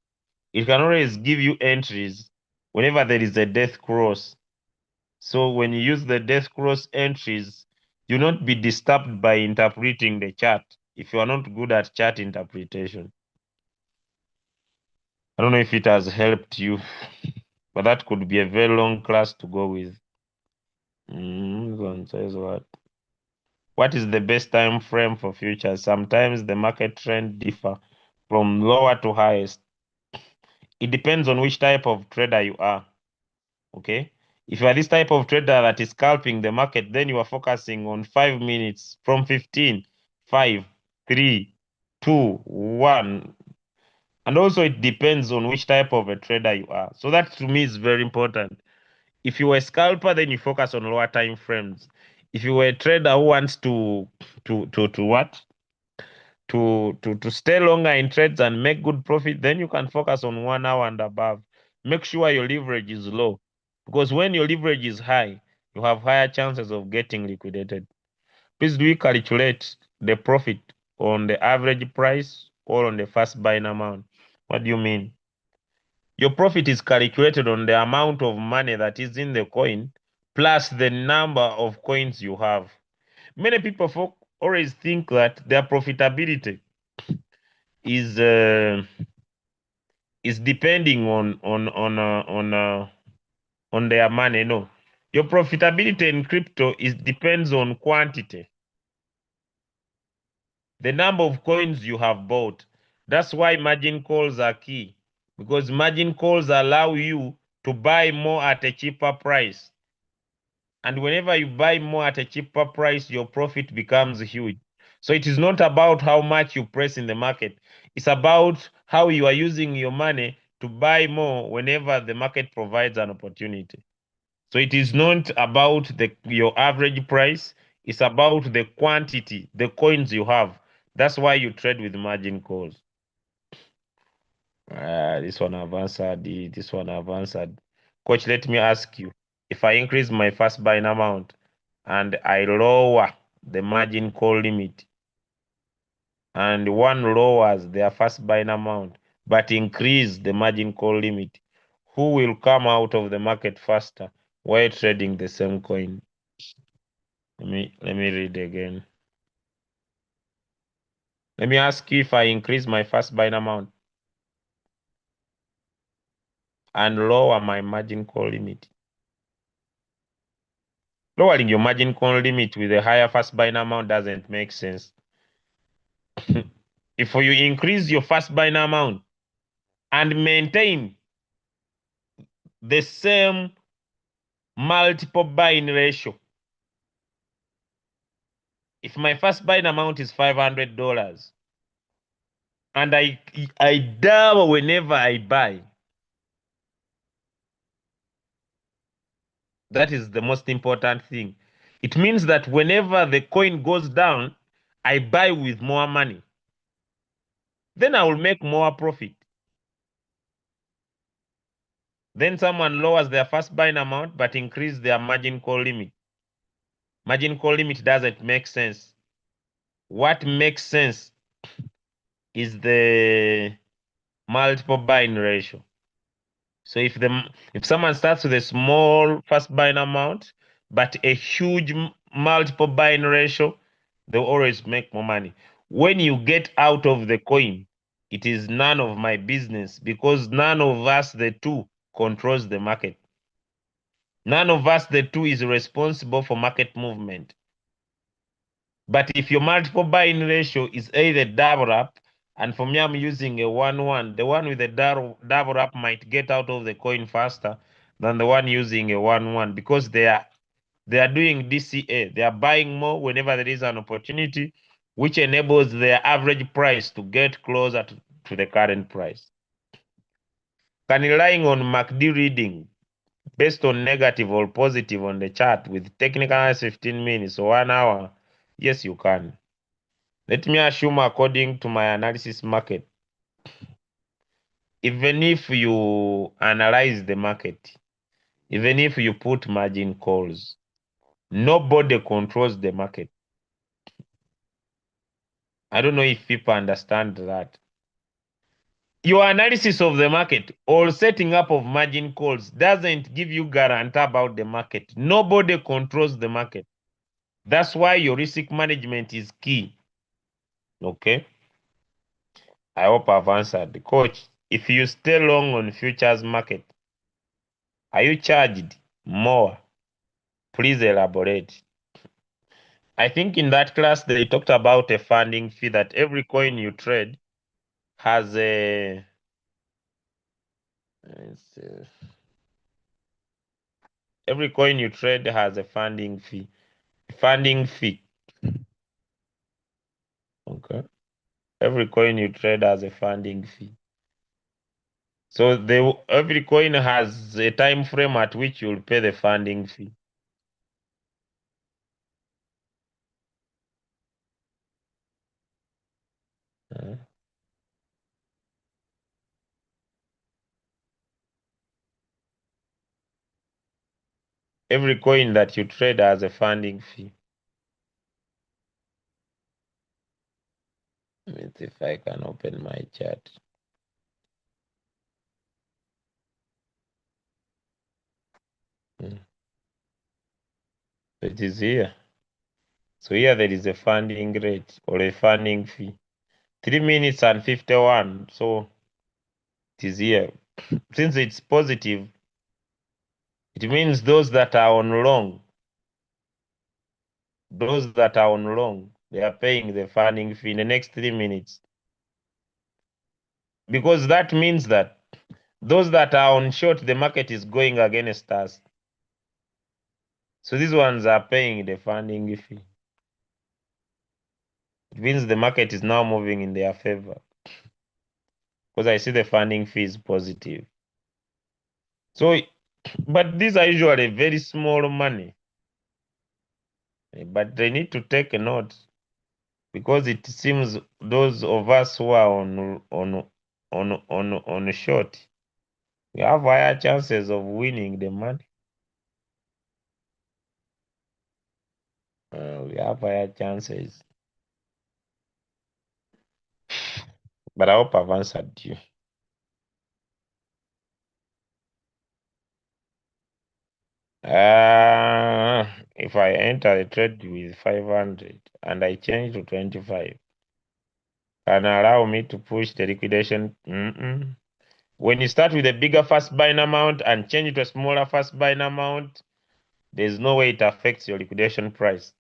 It can always give you entries whenever there is a death cross. So when you use the death cross entries, you not be disturbed by interpreting the chart if you are not good at chart interpretation. I don't know if it has helped you, but that could be a very long class to go with. This one says what? What is the best time frame for futures? Sometimes the market trend differ from lower to highest. It depends on which type of trader you are. Okay. If you are this type of trader that is scalping the market, then you are focusing on 5 minutes from 15, 5, 3, 2, 1. And also it depends on which type of a trader you are. So that to me is very important. If you are a scalper, then you focus on lower time frames. If you were a trader who wants to what? To stay longer in trades and make good profit, then you can focus on 1 hour and above. Make sure your leverage is low, because when your leverage is high, you have higher chances of getting liquidated. Please do you calculate the profit on the average price or on the first buying amount? What do you mean? Your profit is calculated on the amount of money that is in the coin plus the number of coins you have. Many people always think that their profitability is depending on their money. No, your profitability in crypto is depends on quantity, the number of coins you have bought. That's why margin calls are key, because margin calls allow you to buy more at a cheaper price. And whenever you buy more at a cheaper price, your profit becomes huge. So it is not about how much you press in the market. It's about how you are using your money to buy more whenever the market provides an opportunity. So it is not about your average price. It's about the quantity, the coins you have. That's why you trade with margin calls. This one I've answered. This one I've answered. Coach, let me ask you. If I increase my first buying amount and I lower the margin call limit, and one lowers their first buying amount but increase the margin call limit, who will come out of the market faster while trading the same coin? Let me read again. Let me ask you, if I increase my first buying amount and lower my margin call limit. Lowering your margin call limit with a higher first buying amount doesn't make sense. If you increase your first buying amount and maintain the same multiple buying ratio, if my first buying amount is $500 and I double whenever I buy. That is the most important thing. It means that whenever the coin goes down, I buy with more money. Then I will make more profit. Then someone lowers their first buying amount but increase their margin call limit. Margin call limit doesn't make sense. What makes sense is the multiple buying ratio. So if someone starts with a small first buying amount but a huge multiple buying ratio, they'll always make more money. When you get out of the coin, it is none of my business because none of us, the two, controls the market. None of us, the two, is responsible for market movement. But if your multiple buying ratio is either double up, and for me, I'm using a 1-1, the one with the double up might get out of the coin faster than the one using a 1-1 because they are doing DCA. They are buying more whenever there is an opportunity, which enables their average price to get closer to the current price. Can relying on MACD reading based on negative or positive on the chart with technical analysis 15 minutes or 1 hour? Yes, you can. Let me assume according to my analysis market, even if you analyze the market, even if you put margin calls, nobody controls the market. I don't know if people understand that. Your analysis of the market or setting up of margin calls doesn't give you guarantee about the market. Nobody controls the market. That's why your risk management is key. Okay? I hope I've answered. Coach, if you stay long on futures market, are you charged more? Please elaborate. I think in that class they talked about a funding fee that every coin you trade has a every coin you trade has a funding fee. Funding fee. Okay. Every coin you trade has a funding fee. So every coin has a time frame at which you'll pay the funding fee. Every coin that you trade has a funding fee. Let me see if I can open my chart. It is here. So here there is a funding rate or a funding fee. 3 minutes and 51. So it is here. Since it's positive, it means those that are on long, they are paying the funding fee in the next 3 minutes. Because that means that those that are on short, the market is going against us. So these ones are paying the funding fee. It means the market is now moving in their favor. Because I see the funding fee is positive. So, but these are usually very small money. But they need to take a note because it seems those of us who are on short, we have higher chances of winning the money. We have higher chances. But I hope I've answered you. If I enter a trade with 500 and I change to 25, can allow me to push the liquidation? When you start with a bigger first buying amount and change it to a smaller first buying amount, there's no way it affects your liquidation price.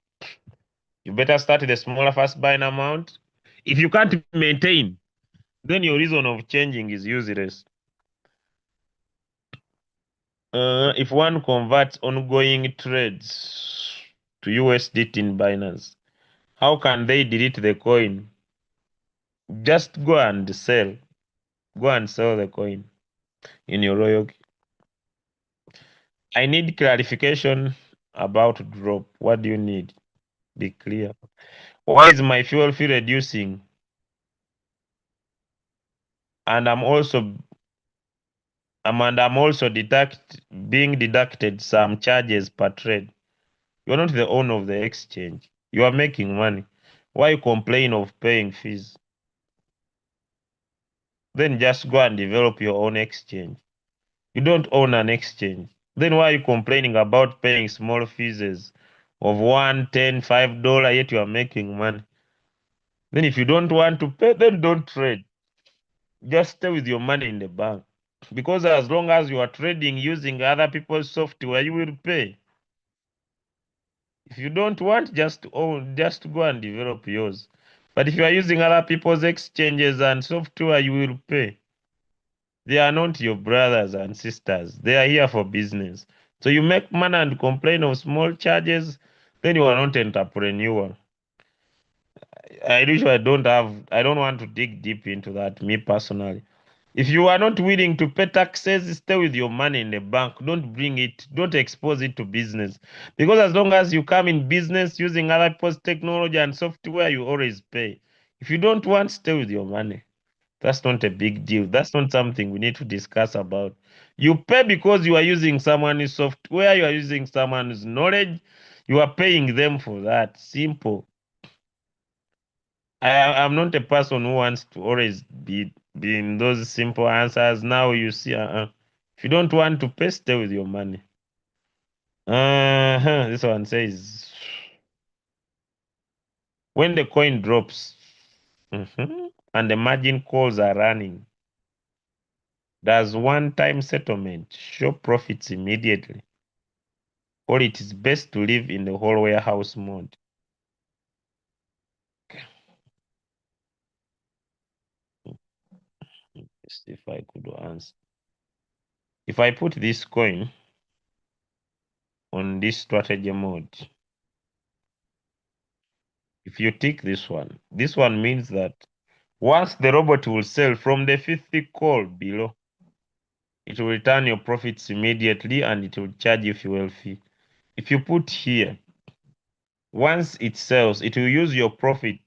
You better start with a smaller first buying amount. If you can't maintain, then your reason of changing is useless. If one converts ongoing trades to USDT in Binance, how can they delete the coin? Just go and sell. Go and sell the coin in your royal queue. I need clarification about drop. What do you need? Be clear. Why is my fuel fee reducing? And I'm also being deducted some charges per trade. You're not the owner of the exchange. You are making money. Why you complain of paying fees? Then just go and develop your own exchange. You don't own an exchange. Then why are you complaining about paying small fees of $1, $10, $5, yet you are making money? Then if you don't want to pay, then don't trade. Just stay with your money in the bank. Because as long as you are trading using other people's software, you will pay. If you don't want, just go and develop yours. But if you are using other people's exchanges and software, you will pay. They are not your brothers and sisters. They are here for business. So you make money and complain of small charges, then you are not entrepreneurial. I don't want to dig deep into that, me personally. If you are not willing to pay taxes, stay with your money in the bank. Don't expose it to business. Because as long as you come in business using other people's technology and software, you always pay. If you don't want, stay with your money. That's not a big deal. That's not something we need to discuss about. You pay because you are using someone's software, you are using someone's knowledge, you are paying them for that. Simple. I'm not a person who wants to always be in those simple answers. Now you see, if you don't want to pay, stay with your money. This one says, when the coin drops and the margin calls are running, does one-time settlement show profits immediately? Or it is best to live in the whole warehouse mode? Let's see if I could answer. If I put this coin on this strategy mode, if you tick this one means that once the robot will sell from the 50 call below, it will return your profits immediately and it will charge you fuel fee. If you put here, once it sells, it will use your profit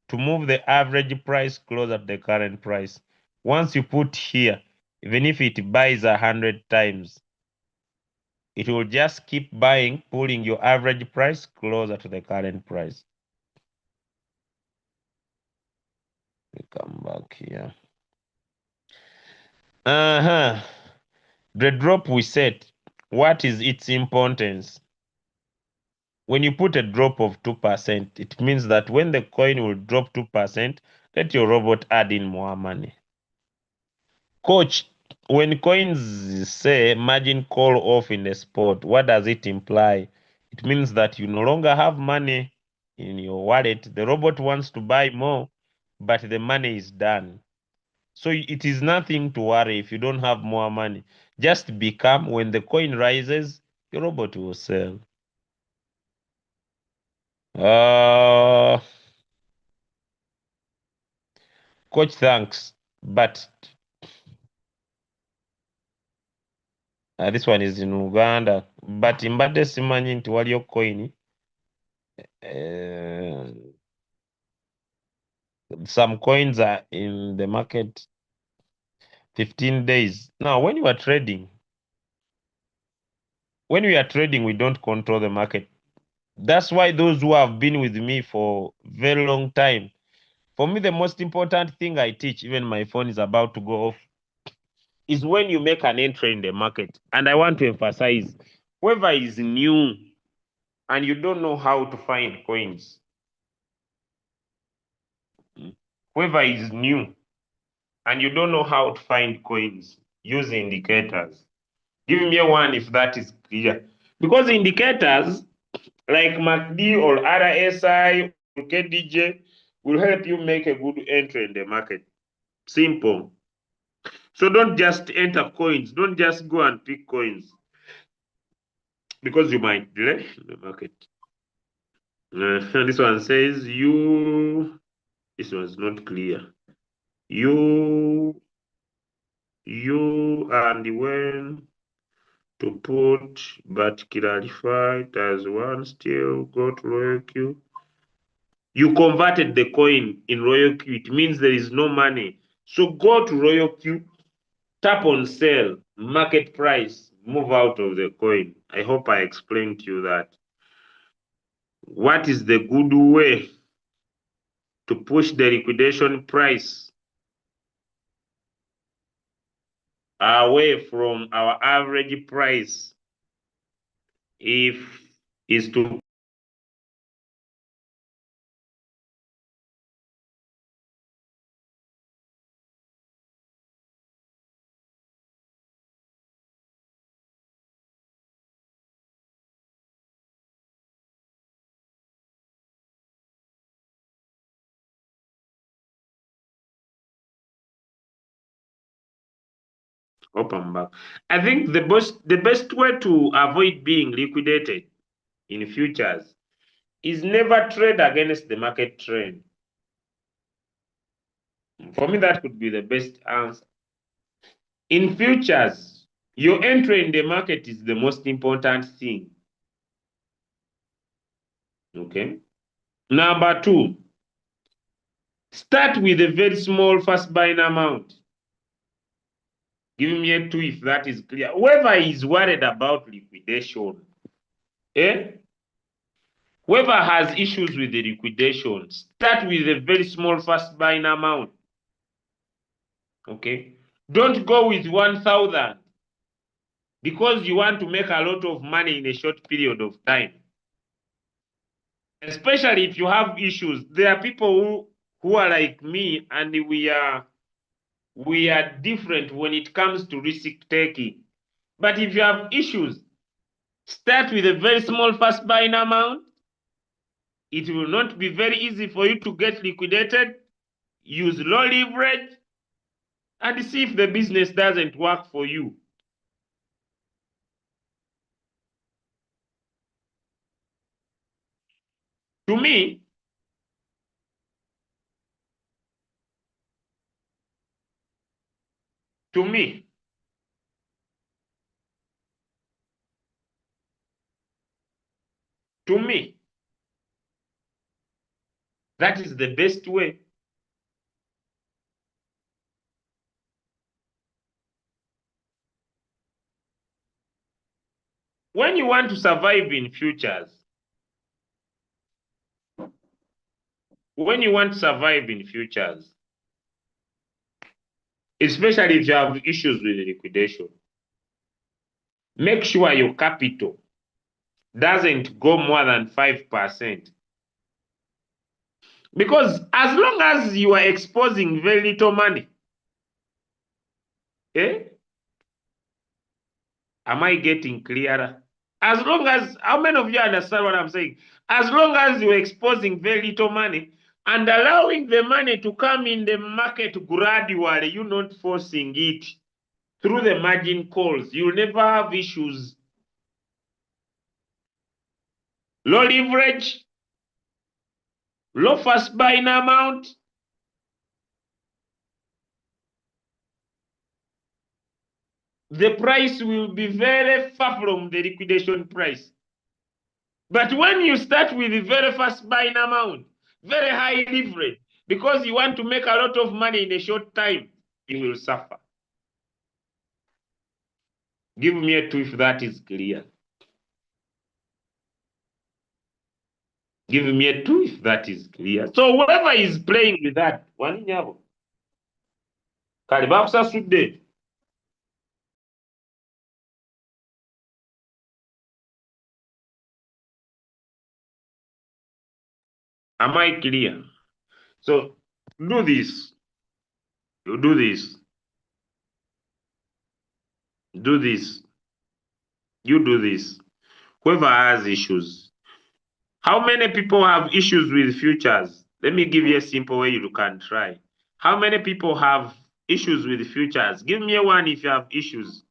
to move the average price closer to the current price. Once you put here, even if it buys 100 times, it will just keep buying, pulling your average price closer to the current price. We come back here. The drop we set, what is its importance? When you put a drop of 2%, it means that when the coin will drop 2%, let your robot add in more money. Coach, when coins say margin call off in the spot, what does it imply? It means that you no longer have money in your wallet. The robot wants to buy more, but the money is done. So it is nothing to worry if you don't have more money. Just be calm. When the coin rises, your robot will sell. Coach, thanks. But this one is in Uganda. But mbadde simanyi nti waliyo coin. Some coins are in the market 15 days. Now, when we are trading, we don't control the market. That's why those who have been with me for very long time, for me, the most important thing I teach, even my phone is about to go off, is when you make an entry in the market. And I want to emphasize, whoever is new and you don't know how to find coins, whoever is new and you don't know how to find coins, use indicators. Give me one if that is clear. Because indicators like MACD or RSI or KDJ will help you make a good entry in the market. Simple. So don't just enter coins. Don't just go and pick coins because you might delay the market. This one says this was not clear. you and when to put but clarified as one still got royal Q. You converted the coin in royal Q. It means there is no money. So go to royal Q, tap on sell, market price, move out of the coin. I hope I explained to you that. What is the good way to push the liquidation price away from our average price? If is to open back. I think the best way to avoid being liquidated in futures is never trade against the market trend. For me, that could be the best answer. In futures, your entry in the market is the most important thing. Okay. Number two, start with a very small fast buying amount. Give me a two if that is clear. Whoever is worried about liquidation, whoever has issues with the liquidation, start with a very small fast buying amount. Okay. Don't go with 1,000 because you want to make a lot of money in a short period of time. Especially if you have issues. There are people who are like me, and we are different when it comes to risk taking. But if you have issues, start with a very small fast buying amount. It will not be very easy for you to get liquidated. Use low leverage and see if the business doesn't work for you. To me, to me, to me, that is the best way. When you want to survive in futures, especially if you have issues with liquidation, make sure your capital doesn't go more than 5%. Because as long as you are exposing very little money, am I getting clearer? As long as, how many of you understand what I'm saying? As long as you're exposing very little money and allowing the money to come in the market gradually, you're not forcing it through the margin calls, you'll never have issues. Low leverage, low fast buying amount, the price will be very far from the liquidation price. But when you start with a very fast buying amount, very high leverage, because you want to make a lot of money in a short time, you will suffer. Give me a two if that is clear. Give me a two if that is clear. So whoever is playing with that, one nyabo. Kalibaksa sudde. Am I clear? So do this. You do this. Do this. You do this. Whoever has issues. How many people have issues with futures? Let me give you a simple way you can try. How many people have issues with futures? Give me a one if you have issues.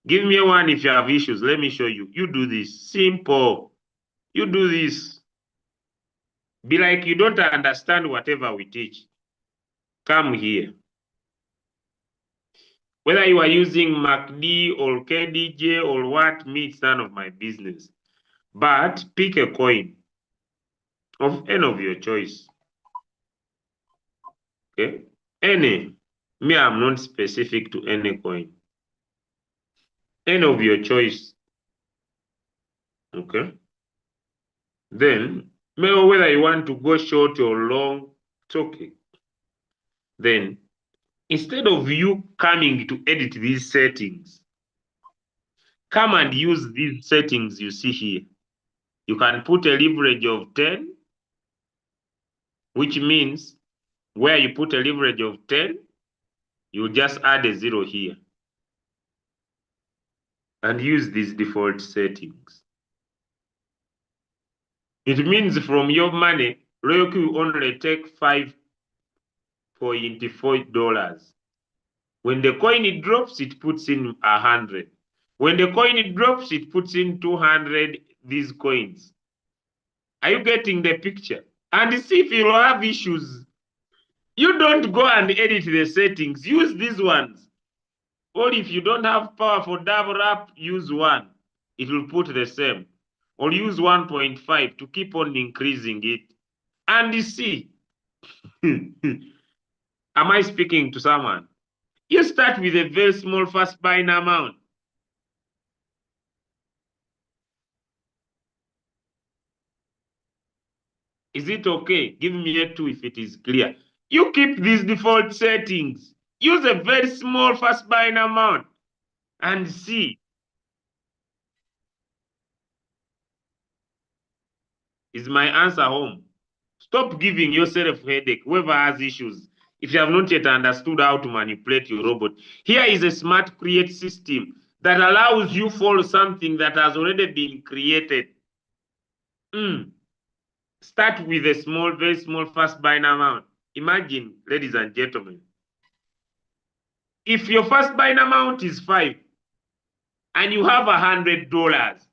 Give me a one if you have issues. Let me show you. You do this. Simple. You do this. Be like you don't understand whatever we teach. come here. Whether you are using MACD or KDJ or what, me, it's none of my business. But pick a coin of any of your choice. Okay? Any. Me, I'm not specific to any coin. Any of your choice. Okay? Then, whether you want to go short or long, it's okay. Then, instead of you coming to edit these settings, come and use these settings you see here. You can put a leverage of 10, which means where you put a leverage of 10, you just add a 0 here and use these default settings. It means from your money, Roku will only take $5.4. When the coin it drops, it puts in 100. When the coin it drops, it puts in 200 these coins. Are you getting the picture? And see, if you have issues, you don't go and edit the settings. Use these ones. Or if you don't have power for double up, use 1. It will put the same. Or use 1.5 to keep on increasing it. And you see, am I speaking to someone? You start with a very small first buying amount. Is it okay? Give me a 2 if it is clear. You keep these default settings. Use a very small first buying amount and see. Is my answer home? Stop giving yourself headache, whoever has issues. If you have not yet understood how to manipulate your robot, here is a smart create system that allows you follow something that has already been created. Start with a small, very small first buying amount. Imagine, ladies and gentlemen, if your first buying amount is 5 and you have $100,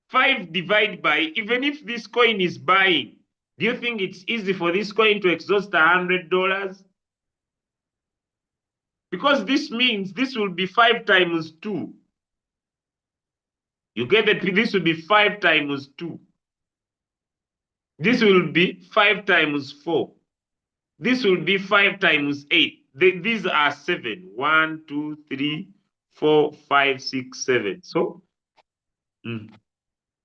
5 divided by, even if this coin is buying, do you think it's easy for this coin to exhaust $100? Because this means this will be 5 times 2. You get that this will be 5 times 2. This will be 5 times 4. This will be 5 times 8. These are 7. 1, 2, 3, 4, 5, 6, 7. So,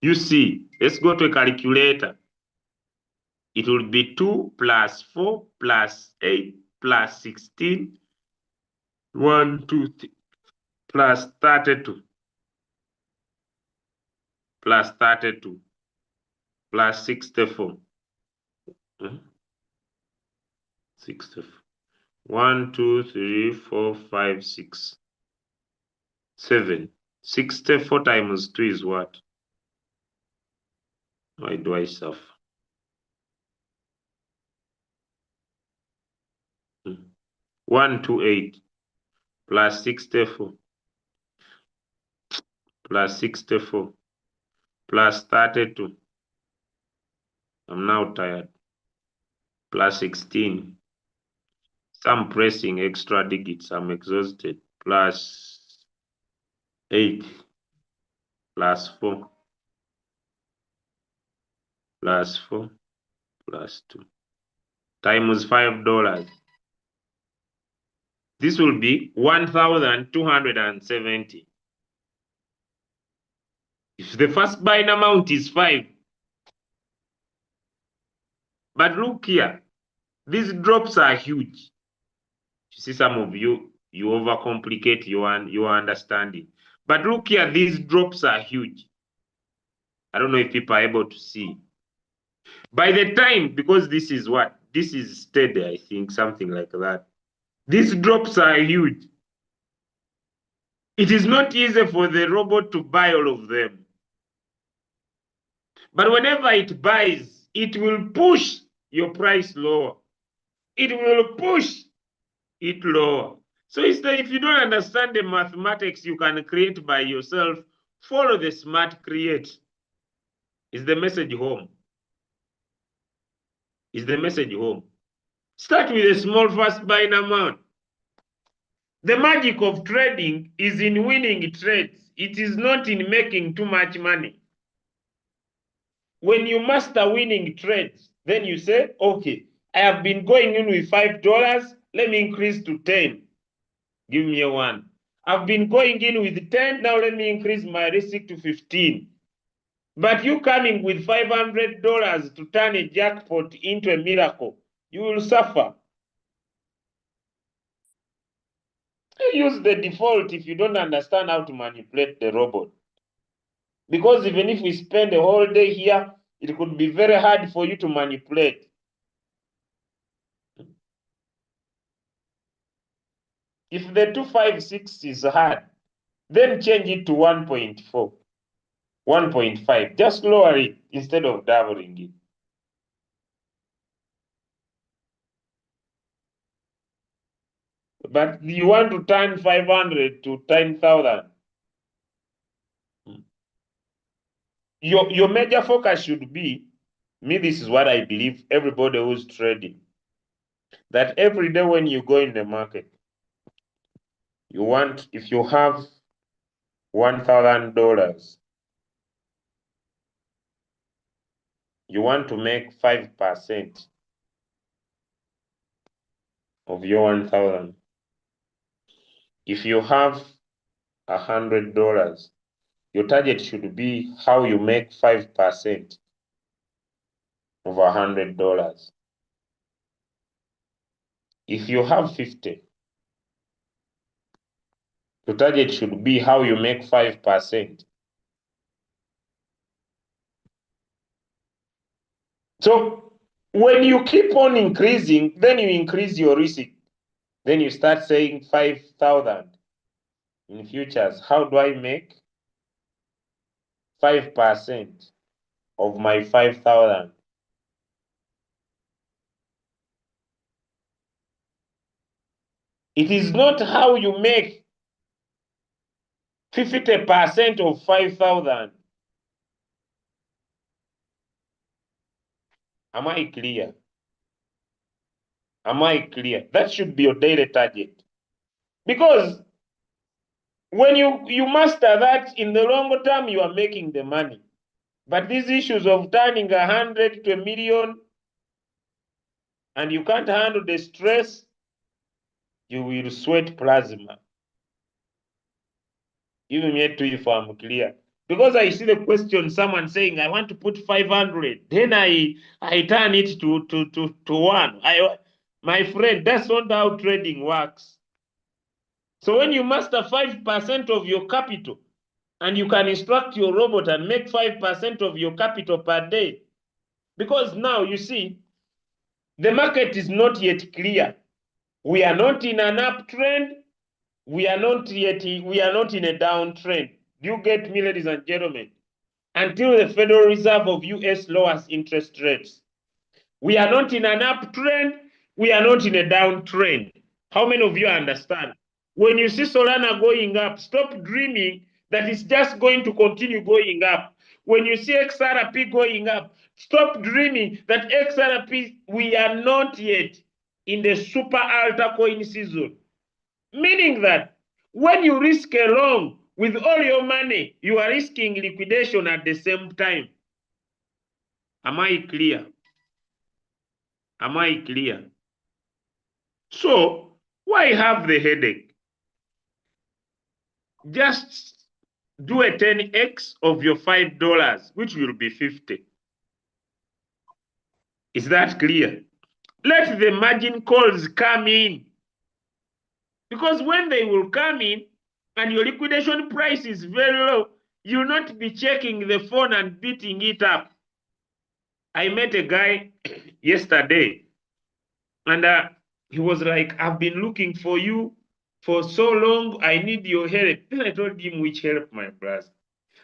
you see, let's go to a calculator. It will be 2 plus 4 plus 8 plus 16. 1, 2, 3, plus 32. Plus 32. Plus 64. 64. 1, 2, 3, 4, 5, 6, 7. 64 times 2 is what? Why do I suffer? 128 plus 64 plus 64 plus 32. I'm now tired. Plus 16. Some pressing extra digits. I'm exhausted. Plus 8 plus 4 plus 4 plus 2 times $5. This will be 1,270. If the first buying amount is 5, but look here, these drops are huge. You see, some of you overcomplicate your understanding. But look here, these drops are huge. I don't know if people are able to see. By the time, because this is what? This is steady, I think, something like that. These drops are huge. It is not easy for the robot to buy all of them. But whenever it buys, it will push your price lower. It will push it lower. So instead, if you don't understand the mathematics you can create by yourself, follow the smart create. Is the message home? Is the message home? Start with a small first buying amount. The magic of trading is in winning trades. It is not in making too much money. When you master winning trades, then you say, okay, I have been going in with $5. Let me increase to 10. Give me a 1. I've been going in with 10. Now let me increase my risk to 15. But you coming with $500 to turn a jackpot into a miracle, you will suffer. Use the default if you don't understand how to manipulate the robot. Because even if we spend a whole day here, it could be very hard for you to manipulate. If the 256 is hard, then change it to 1.4, 1.5. Just lower it instead of doubling it. But you want to turn 500 to 10,000. Your major focus should be, this is what I believe, everybody who's trading, that every day when you go in the market, you want, if you have $1,000, you want to make 5% of your 1,000. If you have $100, your target should be how you make 5% of $100. If you have 50, your target should be how you make 5%. So when you keep on increasing, then you increase your risk. Then you start saying 5,000 in futures. How do I make 5% of my 5,000? It is not how you make 50% of 5,000. Am I clear? Am I clear? That should be your daily target. Because when you master that, in the longer term, you are making the money. But these issues of turning 100 to 1,000,000, and you can't handle the stress, you will sweat plasma. Even yet to if I'm clear. Because I see the question, someone saying, I want to put 500. Then I turn it to 1. My friend, that's not how trading works. So when you master 5% of your capital, and you can instruct your robot and make 5% of your capital per day, because now you see, the market is not yet clear. We are not in an uptrend. We are not in a downtrend. Do you get me, ladies and gentlemen? Until the Federal Reserve of US lowers interest rates. We are not in an uptrend. We are not in a downtrend. How many of you understand? When you see Solana going up, stop dreaming that it's just going to continue going up. When you see XRP going up, stop dreaming that XRP, we are not yet in the super altcoin season. Meaning that when you risk a long with all your money, you are risking liquidation at the same time. Am I clear? Am I clear? So, why have the headache? Just do a 10x of your $5, which will be 50. Is that clear? Let the margin calls come in. Because when they will come in and your liquidation price is very low, you'll not be checking the phone and beating it up. I met a guy yesterday, and he was like, I've been looking for you for so long. I need your help. Then I told him, which help, my brother?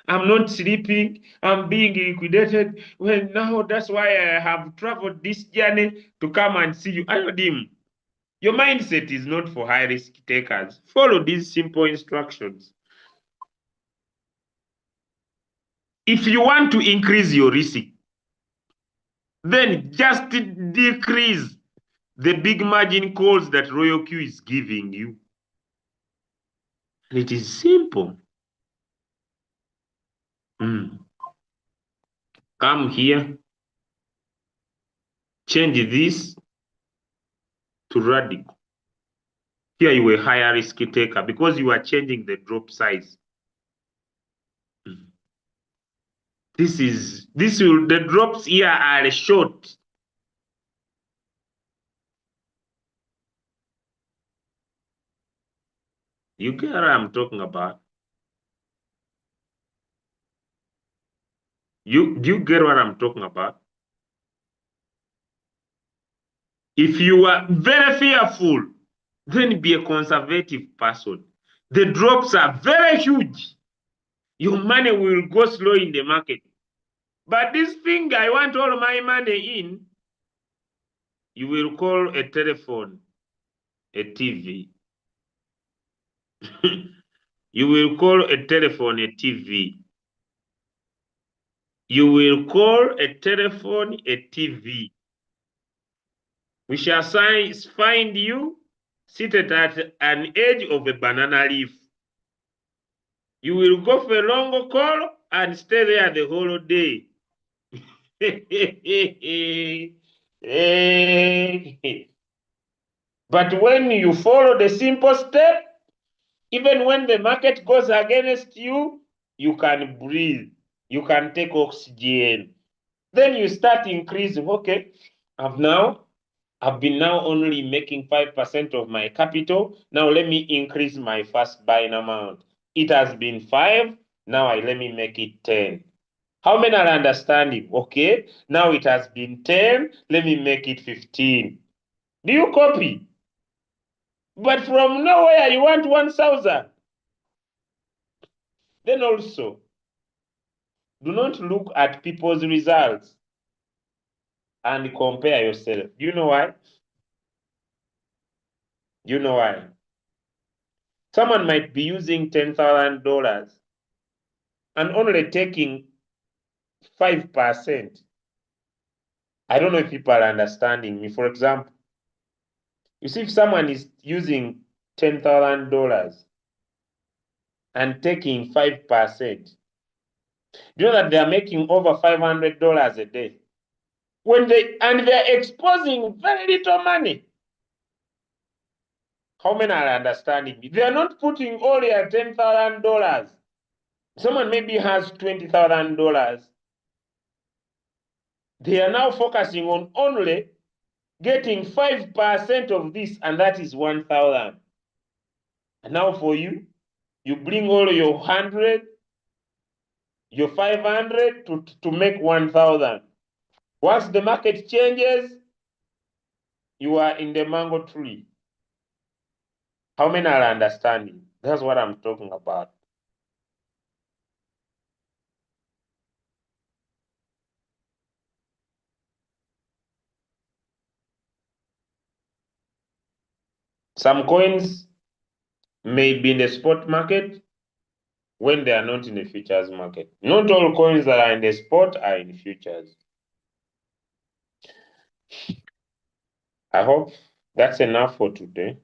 I'm not sleeping. I'm being liquidated. Well, now that's why I have traveled this journey to come and see you. I told him, your mindset is not for high risk takers. Follow these simple instructions. If you want to increase your risk, then just decrease the big margin calls that Royal Q is giving you. It is simple. Come here, change this to radical. Here you are a higher risk taker because you are changing the drop size. The drops here are short. You get what I'm talking about? Do you get what I'm talking about? If you are very fearful, then be a conservative person. The drops are very huge. Your money will go slow in the market. But this thing, I want all my money in, you will call a telephone, a TV. You will call a telephone, a TV. You will call a telephone, a TV. We shall find you seated at an edge of a banana leaf. You will go for a long call and stay there the whole day. But when you follow the simple step, even when the market goes against you, you can breathe. You can take oxygen. Then you start increasing. Okay, I've been now only making 5% of my capital. Now let me increase my first buying amount. It has been 5. Now let me make it 10. How many are understanding? Okay, now it has been 10. Let me make it 15. Do you copy? But from nowhere you want 1,000. Then also, do not look at people's results and compare yourself. Do you know why? You know why? Someone might be using $10,000 and only taking 5%. I don't know if people are understanding me. For example, you see, if someone is using $10,000 and taking 5%, you know that they are making over $500 a day. They're exposing very little money. How many are understanding me? They are not putting all their $10,000. Someone maybe has $20,000. They are now focusing on only getting 5% of this, and that is 1,000. And now for you, you bring all your 100, your 500 to make 1,000. Once the market changes, you are in the mango tree. How many are understanding? That's what I'm talking about. Some coins may be in the spot market when they are not in the futures market. Not all coins that are in the spot are in futures. I hope that's enough for today.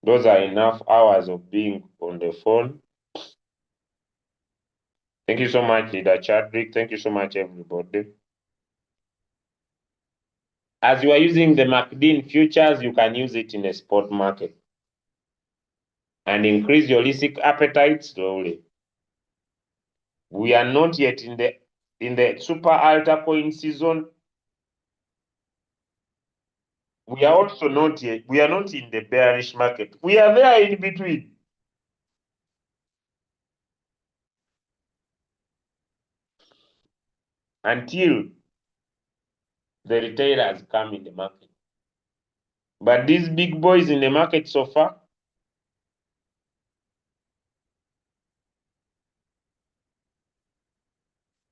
Those are enough hours of being on the phone. Thank you so much, Leader Chadwick. Thank you so much, everybody. As you are using the MACD in futures, you can use it in the spot market and increase your risk appetite slowly. We are not yet in the super altcoin season. We are also not yet. We are not in the bearish market. We are there in between. Until the retailers come in the market. But these big boys in the market so far,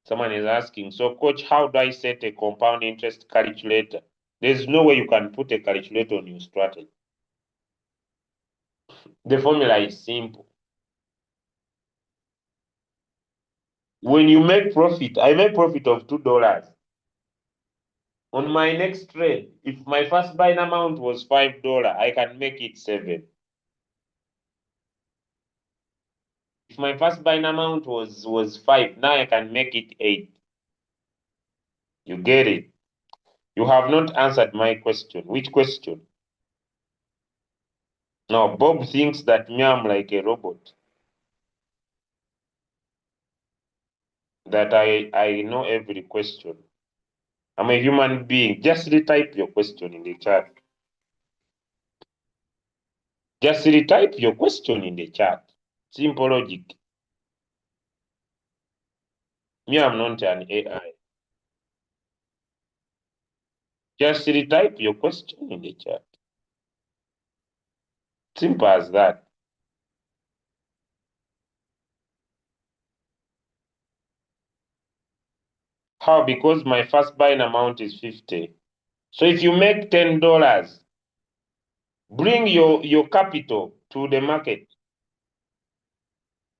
someone is asking, so coach, how do I set a compound interest calculator? There's no way you can put a calculator on your strategy. The formula is simple. When you make profit, I make profit of $2. On my next trade, if my first buying amount was $5, I can make it 7. If my first buying amount was 5, now I can make it 8. You get it? You have not answered my question. Which question? No, Bob thinks that me, I'm like a robot. That I know every question. I'm a human being. Just retype your question in the chat. Just retype your question in the chat. Simple logic. Me, I'm not an AI. Just retype your question in the chat. Simple as that. How? Because my first buying amount is 50. So if you make $10, bring your capital to the market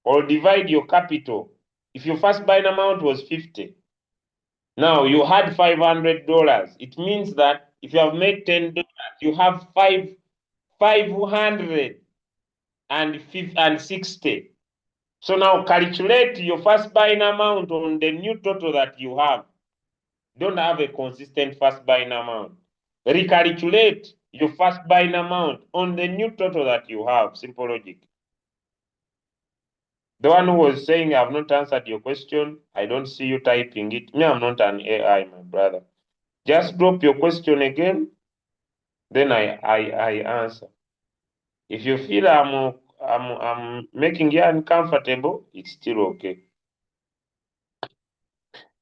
or divide your capital. If your first buying amount was 50, now you had $500. It means that if you have made $10, you have 560. So now calculate your first buying amount on the new total that you have. Don't have a consistent first buying amount. Recalculate your first buying amount on the new total that you have. Simple logic. The one who was saying I've not answered your question, I don't see you typing it. Me, I'm not an AI, my brother. Just drop your question again, then I answer. If you feel I'm making you uncomfortable, it's still okay.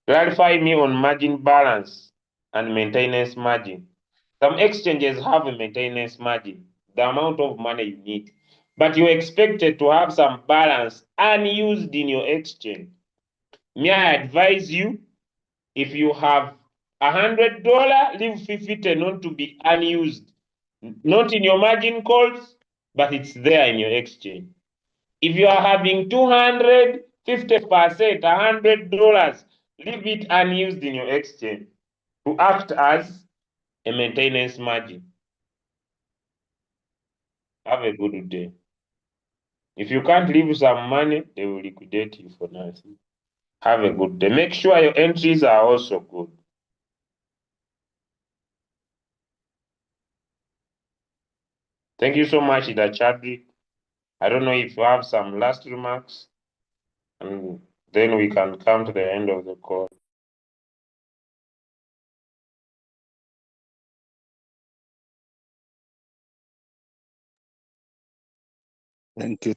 Clarify me on margin balance and maintenance margin. Some exchanges have a maintenance margin, the amount of money you need, but you're expected to have some balance unused in your exchange. May I advise you, if you have $100, leave 50 not to be unused, not in your margin calls, but it's there in your exchange. If you are having 200, 50%, $100, leave it unused in your exchange to act as a maintenance margin. Have a good day. If you can't leave some money, they will liquidate you for nothing. Have a good day. Make sure your entries are also good. Thank you so much, Ida Chadwick. I don't know if you have some last remarks, and then we can come to the end of the call.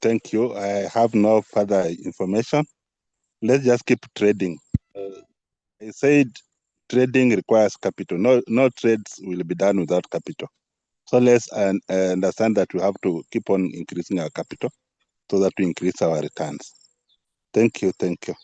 Thank you. I have no further information. Let's just keep trading. I said trading requires capital. No trades will be done without capital. So let's understand that we have to keep on increasing our capital so that we increase our returns. Thank you. Thank you.